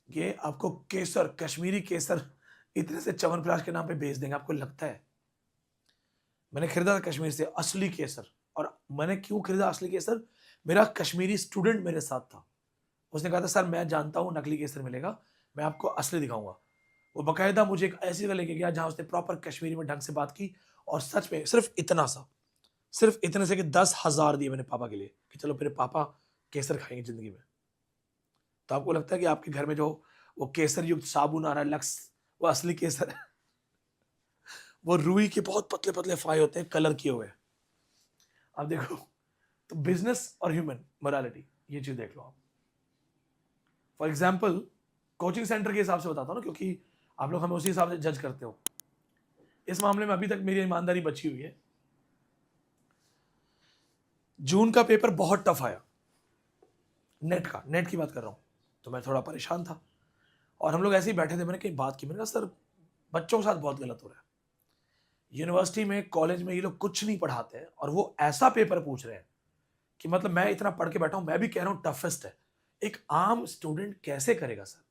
[SPEAKER 1] ये आपको केसर, कश्मीरी केसर इतने से च्यवनप्राश के नाम पे बेच देंगे, आपको लगता है? मैंने खरीदा था कश्मीर से असली केसर, और मैंने क्यों खरीदा असली केसर, मेरा कश्मीरी स्टूडेंट मेरे साथ था, उसने कहा था सर मैं जानता हूँ नकली केसर मिलेगा, मैं आपको असली दिखाऊंगा। वो बकायदा मुझे एक ऐसी जगह लेके गया जहां उसने प्रॉपर कश्मीरी में ढंग से बात की, और सच में सिर्फ इतना सा, सिर्फ इतने से कि 10,000 दिए मैंने पापा के लिए कि चलो मेरे पापा केसर खाएंगे जिंदगी में। तो आपको लगता है कि आपके घर में जो वो केसर युक्त साबुन आ रहा है लक्स, वो असली केसर है? वो रुई के बहुत पतले पतले फाई होते हैं, कलर किए हुए। अब देखो, तो बिजनेस और ह्यूमन मोरालिटी, ये चीज देख लो आप। फॉर एग्जाम्पल कोचिंग सेंटर के हिसाब से बताता हूँ ना, क्योंकि आप लोग हमें उसी हिसाब से जज करते हो। इस मामले में अभी तक मेरी ईमानदारी बची हुई है। जून का पेपर बहुत टफ आया, नेट की बात कर रहा हूं, तो मैं थोड़ा परेशान था, और हम लोग ऐसे ही बैठे थे, मैंने कहीं बात की, मैंने कहा सर बच्चों के साथ बहुत गलत हो रहा है। यूनिवर्सिटी में, कॉलेज में ये लोग कुछ नहीं पढ़ाते हैं और वो ऐसा पेपर पूछ रहे हैं कि मतलब मैं इतना पढ़ के बैठा हूं, मैं भी कह रहा हूं टफेस्ट है। एक आम स्टूडेंट कैसे करेगा सर?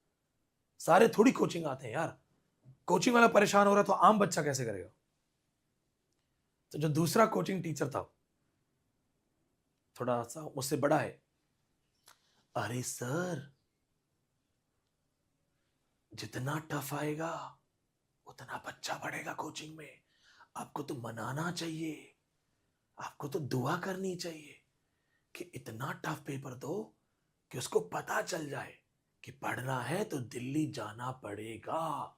[SPEAKER 1] सारे थोड़ी कोचिंग आते हैं यार। कोचिंग वाला परेशान हो रहा है तो आम बच्चा कैसे करेगा? तो जो दूसरा कोचिंग टीचर था, थोड़ा सा मुझसे बड़ा है, अरे सर जितना टफ आएगा उतना बच्चा बढ़ेगा कोचिंग में, आपको तो मनाना चाहिए, आपको तो दुआ करनी चाहिए कि इतना टफ पेपर दो कि उसको पता चल जाए कि पढ़ना है तो दिल्ली जाना पड़ेगा।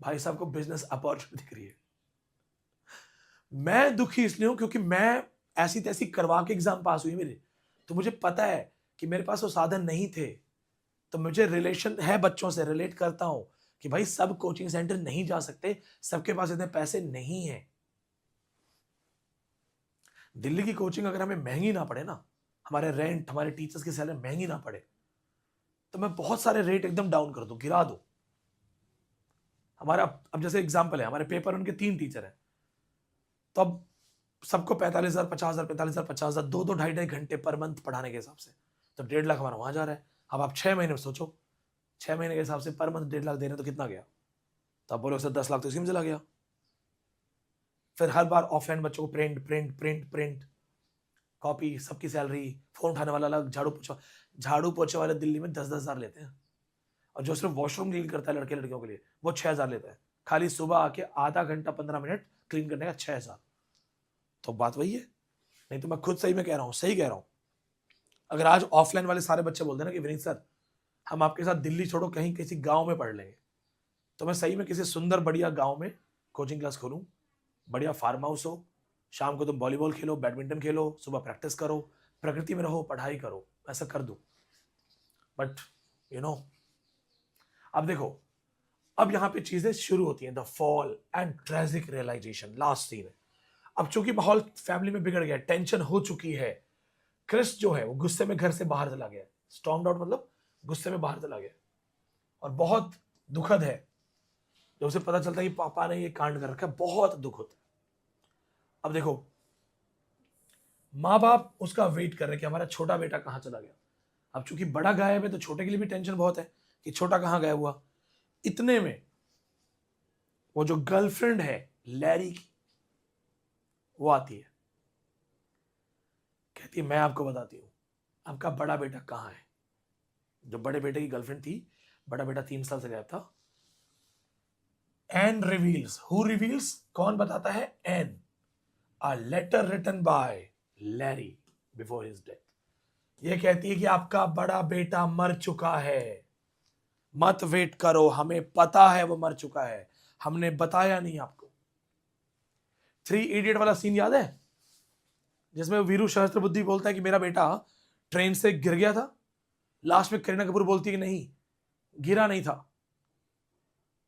[SPEAKER 1] भाई साहब को बिजनेस अपॉर्चुनिटी दिख रही है। मैं दुखी इसलिए हूं क्योंकि मैं ऐसी तैसी करवा के एग्जाम पास हुई मेरे, तो मुझे पता है कि मेरे पास वो साधन नहीं थे। तो मुझे रिलेशन है, बच्चों से रिलेट करता हूं कि भाई सब कोचिंग सेंटर नहीं जा सकते, सबके पास इतने पैसे नहीं है। दिल्ली की कोचिंग अगर हमें महंगी ना पड़े ना, हमारे रेंट, हमारे टीचर्स की सैलरी महंगी ना पड़े, तो मैं बहुत सारे रेट एकदम डाउन कर दूं, गिरा दूं। हमारा अब जैसे एग्जाम्पल है, हमारे पेपर उनके 3 टीचर हैं, तो अब सबको 45,000, 50,000, 45,000, 50,000, 2-2, 2.5 घंटे पर मंथ पढ़ाने के हिसाब से, तो 1.5 लाख हमारा वहां जा रहा है। अब आप 6 महीने में सोचो, 6 महीने के हिसाब से पर मंथ 1.5 लाख दे रहे हैं तो कितना गया? तो आप बोलो सर 10 लाख तो इसी में चला गया। फिर हर बार ऑफलाइन बच्चों को print print print print, copy, सबकी सैलरी, फोन उठाने वाला अलग, झाड़ू पोछे वाले दिल्ली में 10-10 हजार लेते हैं, और जो सिर्फ वॉशरूम क्लीन करता है लड़के लड़कियों के लिए वो 6,000 लेता है। खाली सुबह आके आधा घंटा 15 मिनट क्लीन करने का 6,000। तो बात वही है। नहीं तो मैं खुद सही में कह रहा हूँ, सही कह रहा हूँ। अगर आज ऑफलाइन वाले सारे बच्चे बोलते हैं ना कि विनीत सर हम आपके साथ दिल्ली छोड़ो कहीं किसी गांव में पढ़ लेंगे, तो मैं सही में किसी सुंदर बढ़िया गांव में कोचिंग क्लास खोलूं, बढ़िया फार्म हाउस हो, शाम को तुम वॉलीबॉल खेलो, बैडमिंटन खेलो, सुबह प्रैक्टिस करो, प्रकृति में रहो, पढ़ाई करो, ऐसा कर दूं। बट यू नो, अब देखो, अब यहां पे चीजें शुरू होती हैं, the fall and tragic realization, last scene है। अब चूंकि माहौल फैमिली में बिगड़ गया, टेंशन हो चुकी है, क्रिस जो है वो गुस्से में घर से बाहर चला गया, स्टॉर्म्ड आउट मतलब गुस्से में बाहर चला गया। और बहुत दुखद है जब उसे पता चलता है कि पापा ने ये कांड कर रखा है, बहुत दुख होता है। अब देखो, माँ बाप उसका वेट कर रहे हैं कि हमारा छोटा बेटा कहाँ चला गया। अब चूंकि बड़ा गायब है तो छोटे के लिए भी टेंशन बहुत है कि छोटा कहाँ गायब हुआ। इतने में वो जो गर्लफ्रेंड है लैरी की, वो आती है, कहती है मैं आपको बताती हूँ आपका बड़ा बेटा कहाँ है। जो बड़े बेटे की गर्लफ्रेंड थी, बड़ा बेटा 3 साल से गायब था। एन रिवील्स, हु रिवील्स, कौन बताता है? An, a letter written by Larry before his death. ये कहती है कि आपका बड़ा बेटा मर चुका है, मत वेट करो, हमें पता है वो मर चुका है, हमने बताया नहीं आपको। 3 इडियट वाला सीन याद है जिसमें वीरू सहस्त्रबुद्धि बोलता है कि मेरा बेटा ट्रेन से गिर गया था, लास्ट में करीना कपूर बोलती है कि नहीं गिरा नहीं था,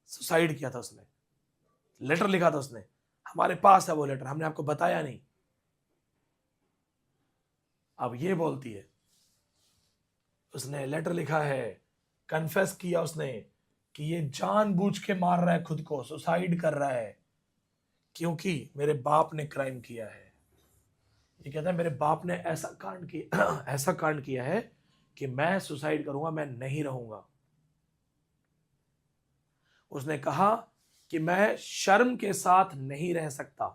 [SPEAKER 1] सुसाइड किया था उसने, लेटर लिखा था उसने, हमारे पास है वो लेटर, हमने आपको बताया नहीं। अब ये बोलती है उसने लेटर लिखा है, कन्फेस किया उसने कि ये जानबूझ के मार रहा है खुद को, सुसाइड कर रहा है क्योंकि मेरे बाप ने क्राइम किया है। ये कहता है मेरे बाप ने ऐसा कांड किया ऐसा कांड किया है कि मैं सुसाइड करूंगा, मैं नहीं रहूंगा। उसने कहा कि मैं शर्म के साथ नहीं रह सकता,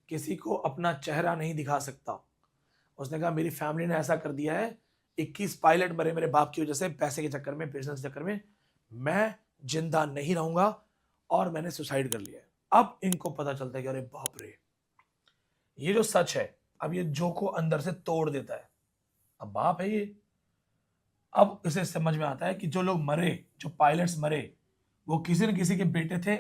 [SPEAKER 1] किसी को अपना चेहरा नहीं दिखा सकता। उसने कहा मेरी फैमिली ने ऐसा कर दिया है, 21 पायलट मरे मेरे बाप की वजह से, पैसे के चक्कर में, बिजनेस के चक्कर में, मैं जिंदा नहीं रहूंगा और मैंने सुसाइड कर लिया है। अब इनको पता चलता है कि अरे बाप रे, ये जो सच है अब ये जो को अंदर से तोड़ देता है। अब बाप है ये, अब इसे समझ में आता है कि जो लोग मरे, जो पायलट्स मरे, वो किसी न किसी के बेटे थे,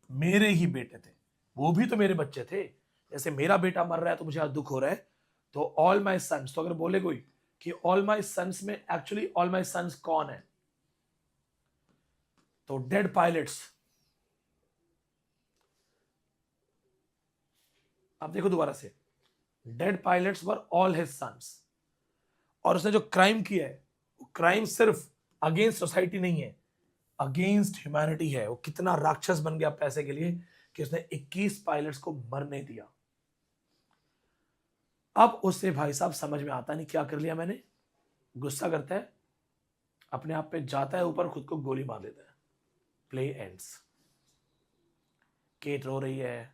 [SPEAKER 1] मेरे ही बेटे थे, वो भी तो मेरे बच्चे थे। जैसे मेरा बेटा मर रहा है तो मुझे आज दुख हो रहा है, तो ऑल माई सन्स, तो अगर बोले कोई कि ऑल माई सन्स में एक्चुअली ऑल माई सन्स कौन है, तो डेड पायलट्स। अब देखो दोबारा से, dead pilots were all his sons. और उसने जो क्राइम किया है वो क्राइम सिर्फ अगेंस्ट सोसाइटी नहीं है, अगेंस्ट ह्यूमैनिटी है, वो कितना राक्षस बन गया पैसे के लिए कि उसने 21 पायलट्स को मरने दिया। अब उससे भाई साहब समझ में आता नहीं क्या कर लिया मैंने, गुस्सा करता है, अपने आप पे जाता है ऊपर, खुद को गोली मार देता है। Play ends. केट रो रही है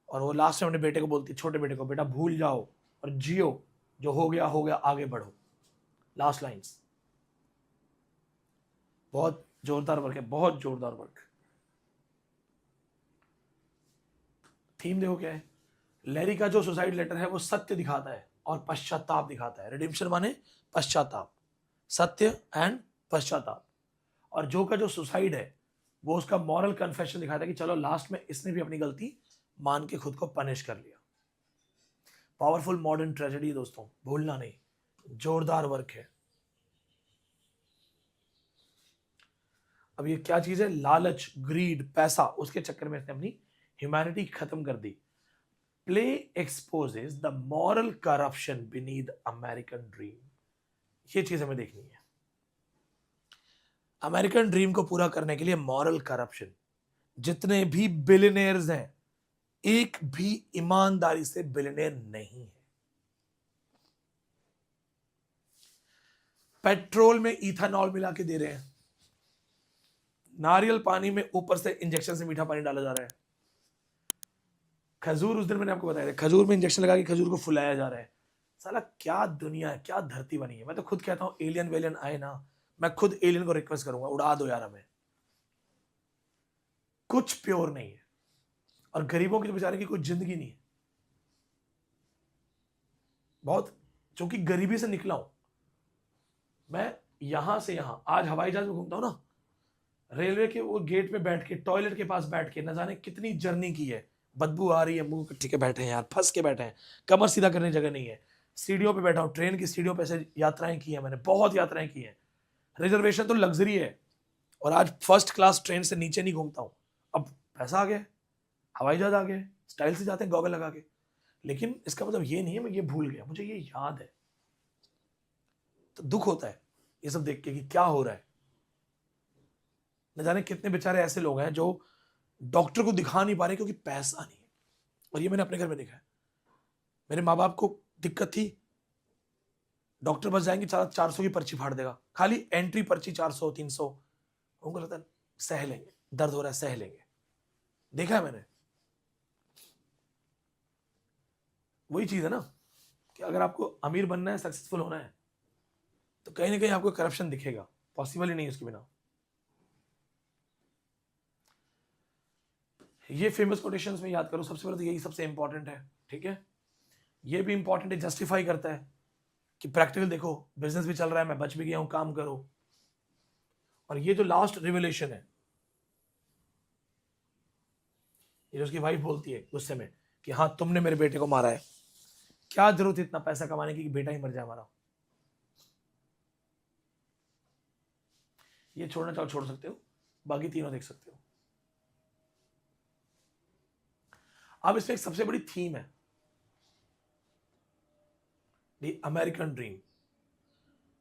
[SPEAKER 1] और वो लास्ट में अपने बेटे को बोलती है, छोटे बेटे को, बेटा भूल जाओ और जियो, जो हो गया आगे बढ़ो। Last lines. बहुत जोरदार वर्क है, बहुत जोरदार वर्क। थीम देखो क्या है, लैरी का जो सुसाइड लेटर है वो सत्य दिखाता है और पश्चाताप दिखाता है। रिडेम्पशन माने पश्चाताप, सत्य एंड पश्चाताप। और जो का जो सुसाइड है वो उसका मॉरल कन्फेशन दिखाता है कि चलो लास्ट में इसने भी अपनी गलती मान के खुद को पनिश कर लिया। पावरफुल मॉडर्न ट्रेजेडी दोस्तों, भूलना नहीं, जोरदार वर्क है। अब ये क्या चीज है, लालच, ग्रीड, पैसा, उसके चक्कर में इसने अपनी ह्यूमैनिटी खत्म कर दी। Play exposes the moral corruption beneath American dream. ये चीज हमें देखनी है। अमेरिकन ड्रीम को पूरा करने के लिए मॉरल करप्शन, जितने भी बिलियनियर्स हैं, एक भी ईमानदारी से बिलियनियर नहीं है। पेट्रोल में इथेनॉल मिला के दे रहे हैं, नारियल पानी में ऊपर से इंजेक्शन से मीठा पानी डाला जा रहा है। खजूर, उस दिन मैंने आपको बताया था, खजूर में इंजेक्शन लगा के खजूर को फुलाया जा रहा है। साला क्या दुनिया है, क्या धरती बनी है। मैं तो खुद कहता हूं एलियन वेलियन आए ना, मैं खुद एलियन को रिक्वेस्ट करूंगा, उड़ा दो यार हमें। कुछ प्योर नहीं है और गरीबों की तो बेचारे की कोई जिंदगी नहीं है। बहुत, चूंकि गरीबी से निकला हूं मैं, यहां से यहां आज हवाई जहाज में घूमता हूं ना, रेलवे के वो गेट पे बैठ के, टॉयलेट के पास बैठ के, न जाने कितनी जर्नी की है, बदबू आ रही है, मुंह ठीक है बैठे हैं यार, फंस के बैठे हैं, कमर सीधा करने की जगह नहीं है, सीढ़ियों पे बैठा हूं, ट्रेन की सीढ़ियों पे ऐसे यात्राएं की है मैंने, बहुत यात्राएं की हैं। रिजर्वेशन तो लग्जरी है और आज फर्स्ट क्लास ट्रेन से नीचे नहीं घूमता हूं। अब पैसा आ गया, हवाई जहाज आ गए, स्टाइल से जाते हैं गॉगल लगा के। लेकिन इसका मतलब ये नहीं है मैं ये भूल गया, मुझे ये याद है। तो दुख होता है ये सब देख के कि क्या हो रहा है। न जाने कितने बेचारे ऐसे लोग हैं जो डॉक्टर को दिखा नहीं पा रहे क्योंकि पैसा नहीं है। और ये मैंने अपने घर में देखा है। मेरे माँ बाप को दिक्कत थी, डॉक्टर बस जाएंगे 400 की पर्ची फाड़ देगा, खाली एंट्री पर्ची 400 300। उनको लगता है सह लेंगे, दर्द हो रहा है सह लेंगे। देखा है मैंने। वही चीज है ना कि अगर आपको अमीर बनना है, सक्सेसफुल होना है, तो कहीं ना कहीं आपको करप्शन दिखेगा, पॉसिबल ही नहीं उसके बिना। ये फेमस कोटेशंस में याद करो, सबसे पहले तो यही सबसे इंपॉर्टेंट है, ठीक है। ये भी इंपॉर्टेंट है, जस्टिफाई करता है कि प्रैक्टिकल देखो, बिजनेस भी चल रहा है, मैं बच भी गया हूं, काम करो। और ये जो लास्ट रिवलेशन है, ये उसकी वाइफ बोलती है गुस्से में कि हाँ तुमने मेरे बेटे को मारा है, क्या जरूरत है इतना पैसा कमाने की कि बेटा ही मर जाए हमारा। ये छोड़ना चाहो छोड़ सकते हो, बाकी तीनों देख सकते हो। अब इसमें एक सबसे बड़ी थीम है, द अमेरिकन ड्रीम।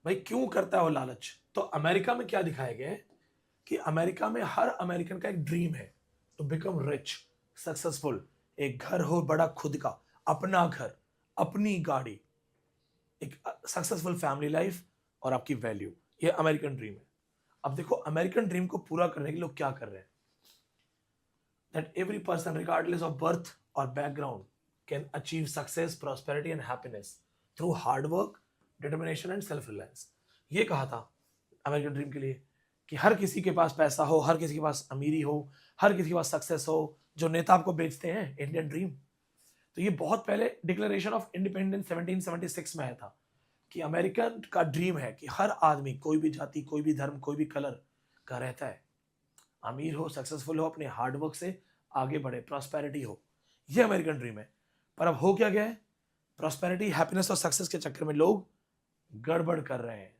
[SPEAKER 1] भाई क्यों करता है वो लालच? तो अमेरिका में क्या दिखाया गया है कि अमेरिका में हर अमेरिकन का एक ड्रीम है, टू बिकम रिच, सक्सेसफुल, एक घर हो बड़ा खुद का, अपना घर, अपनी गाड़ी, एक सक्सेसफुल फैमिली लाइफ और आपकी वैल्यू। ये अमेरिकन ड्रीम है। अब देखो अमेरिकन ड्रीम को पूरा करने के लिए लोग क्या कर रहे हैं, that every person regardless of birth or background can achieve success, prosperity and happiness through hard work, determination and self reliance। ये कहा था अमेरिकन ड्रीम के लिए कि हर किसी के पास पैसा हो, हर किसी के पास अमीरी हो, हर किसी के पास सक्सेस हो। जो नेता आपको बेचते हैं इंडियन ड्रीम, तो ये बहुत पहले डिक्लेरेशन ऑफ इंडिपेंडेंस 1776 में आया था कि अमेरिकन का ड्रीम है कि हर आदमी, कोई भी जाति, कोई भी धर्म, कोई भी कलर का रहता है, अमीर हो, सक्सेसफुल हो, अपने हार्डवर्क से आगे बढ़े, प्रॉस्पेरिटी हो। ये अमेरिकन ड्रीम है। पर अब हो क्या गया है, प्रॉस्पेरिटी, हैप्पीनेस और सक्सेस के चक्कर में लोग गड़बड़ कर रहे हैं।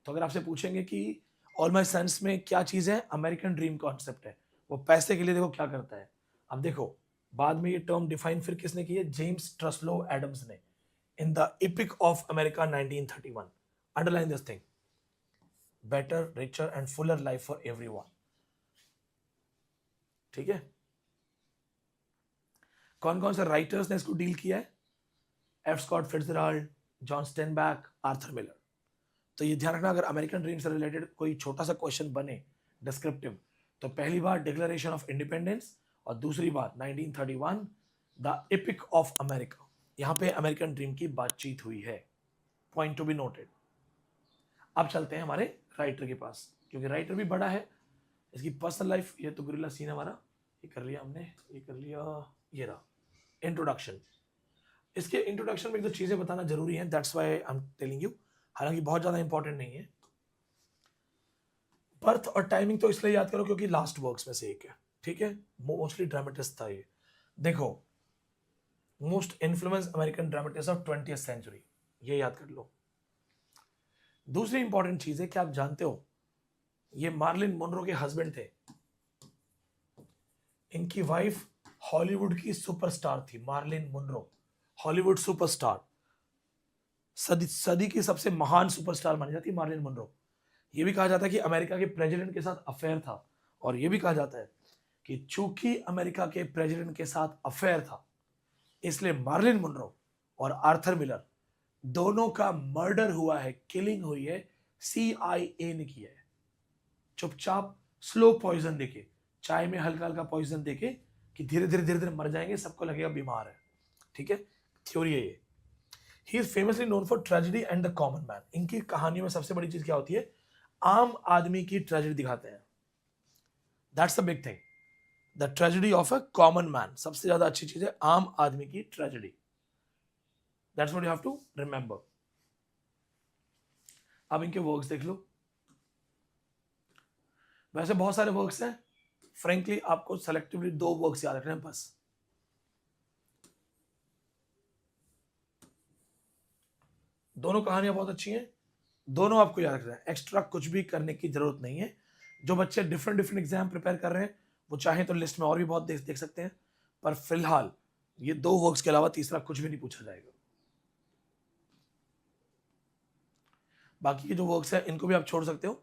[SPEAKER 1] तो अगर आपसे पूछेंगे कि ऑल माय सन्स में क्या चीज है, अमेरिकन ड्रीम कॉन्सेप्ट है। वो पैसे के लिए देखो क्या करता है। अब देखो बाद में ये टर्म डिफाइन फिर किसने की है, जेम्स ट्रसलो एडम्स ने, in the epic of America 1931। Underline this thing, better, richer and fuller life for everyone. ठीक है, कौन कौन से राइटर्स ने इसको डील किया है? F Scott Fitzgerald, John Steinbeck, Arthur Miller. तो ये ध्यान रखना, अगर अमेरिकन ड्रीम से रिलेटेड कोई छोटा सा क्वेश्चन बने डिस्क्रिप्टिव, तो पहली बार डिक्लेरेशन ऑफ इंडिपेंडेंस और दूसरी बार 1931 द एपिक ऑफ अमेरिका, यहां पे अमेरिकन ड्रीम की बातचीत हुई है। Point to be noted. अब चलते हैं हमारे राइटर के पास, क्योंकि राइटर भी बड़ा है, इसकी पर्सनल लाइफ, ये तो गुरिल्ला सीन हमारा, ये कर लिया हमने, ये कर लिया, ये रहा इंट्रोडक्शन। इसके इंट्रोडक्शन में एक दो चीजें बताना जरूरी है, that's why I am telling you, हालांकि बहुत ज्यादा इंपॉर्टेंट नहीं है। बर्थ और टाइमिंग तो इसलिए याद करो क्योंकि लास्ट वर्क्स में से एक है, ठीक है, मोस्टली ड्रामेटिस्ट था ये। देखो, most influence American dramatist of 20th century, ये याद कर लो। दूसरी इंपॉर्टेंट चीज है कि आप जानते हो ये मार्लिन मोनरो के हस्बैंड थे, इनकी वाइफ हॉलीवुड की सुपरस्टार थी, मार्लिन मोनरो, हॉलीवुड सुपरस्टार, सदी की सबसे महान सुपरस्टार मानी जाती है मार्लिन मोनरो। ये भी कहा जाता है कि अमेरिका के प्रेसिडेंट के साथ अफेयर था, और ये भी कहा जाता है कि चूंकि अमेरिका के प्रेसिडेंट के साथ अफेयर था, इसलिए मार्लिन मोनरो और आर्थर मिलर दोनों का मर्डर हुआ है, किलिंग हुई है, CIA ने किया है, चुपचाप स्लो पॉइजन देके, चाय में हल्का हल्का पॉइजन देके, कि धीरे धीरे धीरे धीरे मर जाएंगे, सबको लगेगा बीमार है। ठीक है, थ्योरी है ये। He is famously known for tragedy and the common man. इनकी कहानियों में सबसे बड़ी चीज क्या होती है? आम आदमी की ट्रेजेडी दिखाते हैं, that's the big thing, the tragedy of a common man. सबसे ज्यादा अच्छी चीज है आम आदमी की tragedy, that's what you have to remember. अब इनके वर्क्स देख लो, वैसे बहुत सारे वर्क्स हैं, फ्रेंकली आपको सेलेक्टिवली 2 वर्क्स याद रखने हैं बस। दोनों कहानियां बहुत अच्छी हैं, दोनों आपको याद रखना है, एक्स्ट्रा कुछ भी करने की जरूरत नहीं है। जो बच्चे डिफरेंट डिफरेंट एग्जाम प्रिपेयर कर रहे हैं वो चाहें तो लिस्ट में और भी बहुत देख सकते हैं, पर फिलहाल ये 2 वर्क्स के अलावा तीसरा कुछ भी नहीं पूछा जाएगा। बाकी के जो वर्क्स हैं इनको भी आप छोड़ सकते हो।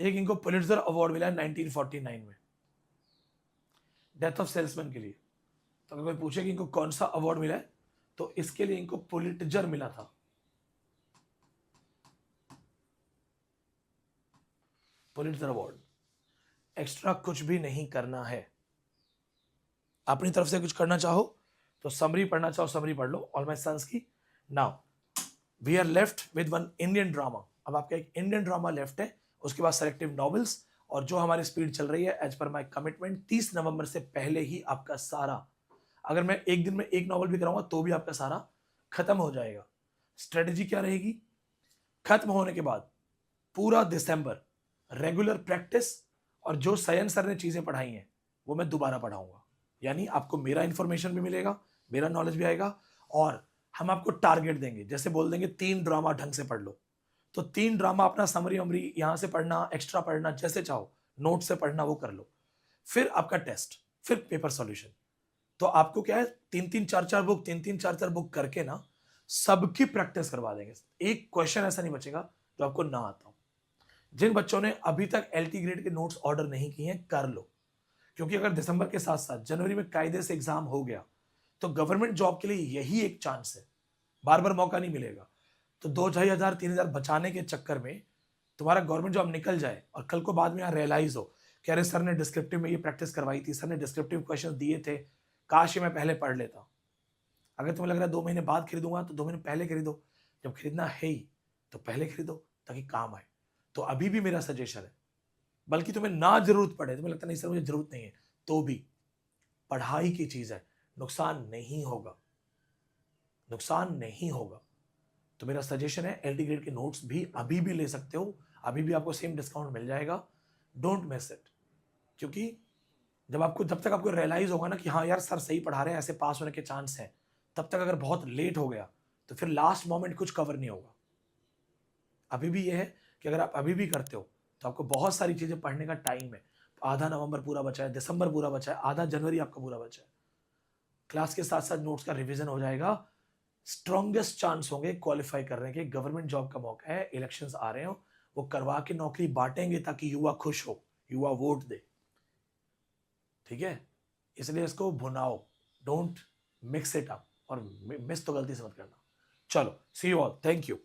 [SPEAKER 1] एक इनको पुलिट्जर अवार्ड मिला है 1949 में डेथ ऑफ सेल्समैन के लिए। तो अगर कोई पूछे कि इनको कौन सा अवार्ड मिला है, तो इसके लिए इनको पुलिट्जर मिला था, पुलिट्जर अवार्ड। एक्स्ट्रा कुछ भी नहीं करना है, अपनी तरफ से कुछ करना चाहो तो समरी पढ़ना चाहो समरी पढ़ लो, ऑल माय सन्स की। Now we are left with one Indian drama. अब आपका एक इंडियन ड्रामा लेफ्ट है, उसके बाद सेलेक्टिव नॉवेल्स, और जो हमारी स्पीड चल रही है एज पर माय कमिटमेंट 30 नवंबर से पहले ही आपका सारा, अगर मैं एक दिन में एक नॉवल भी कराऊंगा तो भी आपका सारा खत्म हो जाएगा। स्ट्रेटेजी क्या रहेगी? खत्म होने के बाद पूरा दिसंबर रेगुलर प्रैक्टिस, और जो सयन सर ने चीजें पढ़ाई हैं वो मैं दोबारा पढ़ाऊंगा, यानी आपको मेरा इंफॉर्मेशन भी मिलेगा, मेरा नॉलेज भी आएगा, और हम आपको टारगेट देंगे, जैसे बोल देंगे 3 ड्रामा ढंग से पढ़ लो, तो 3 ड्रामा अपना समरी वमरी यहां से पढ़ना, एक्स्ट्रा पढ़ना, जैसे चाहो नोट से पढ़ना वो कर लो, फिर आपका टेस्ट, फिर पेपर सॉल्यूशन। तो आपको क्या है, 3-3 4-4 बुक, 3-3 4-4 बुक करके ना सबकी प्रैक्टिस करवा देंगे। एक क्वेश्चन ऐसा नहीं बचेगा जो आपको ना आता हो। जिन बच्चों ने अभी तक LT ग्रेड के नोट्स ऑर्डर नहीं किए हैं कर लो, क्योंकि अगर दिसंबर के साथ साथ जनवरी में कायदे से एग्जाम हो गया तो गवर्नमेंट जॉब के लिए यही एक चांस है, बार बार मौका नहीं मिलेगा। तो 2,000-3,000 बचाने के चक्कर में तुम्हारा गवर्नमेंट जॉब निकल जाए और कल को बाद में यहाँ रियलाइज हो कि अरे सर ने डिस्क्रिप्टिव में ये प्रैक्टिस करवाई थी, सर ने डिस्क्रिप्टिव क्वेश्चन दिए थे, काश ये मैं पहले पढ़ लेता। अगर तुम्हें लग रहा है 2 महीने बाद खरीदूंगा, तो 2 महीने पहले खरीदो, जब खरीदना है ही तो पहले खरीदो ताकि काम आए। तो अभी भी मेरा सजेशन है, बल्कि तुम्हें ना जरूरत पड़े, तुम्हें लगता नहीं सर मुझे जरूरत नहीं है, तो भी पढ़ाई की चीज है, नुकसान नहीं होगा, नुकसान नहीं होगा। तो मेरा सजेशन है LT ग्रेड के नोट्स भी अभी भी ले सकते हो, अभी भी आपको सेम डिस्काउंट मिल जाएगा, डोंट मिस इट। क्योंकि जब तक आपको रियलाइज होगा ना कि हाँ यार सर सही पढ़ा रहे हैं, ऐसे पास होने के चांस हैं, तब तक अगर बहुत लेट हो गया तो फिर लास्ट मोमेंट कुछ कवर नहीं होगा। अभी भी ये है कि अगर आप अभी भी करते हो तो आपको बहुत सारी चीजें पढ़ने का टाइम है। आधा नवंबर पूरा बचा है, दिसंबर पूरा बचा है, आधा जनवरी आपका पूरा बचा है। क्लास के साथ साथ नोट्स का रिवीजन हो जाएगा, स्ट्रॉन्गेस्ट चांस होंगे क्वालिफाई करने के। गवर्नमेंट जॉब का मौका है, इलेक्शंस आ रहे हो, वो करवा के नौकरी बांटेंगे ताकि युवा खुश हो, युवा वोट दे। ठीक है, इसलिए इसको भुनाओ, डोंट मिक्स इट अप, और मिस तो गलती से मत करना। चलो, सी यू ऑल, थैंक यू।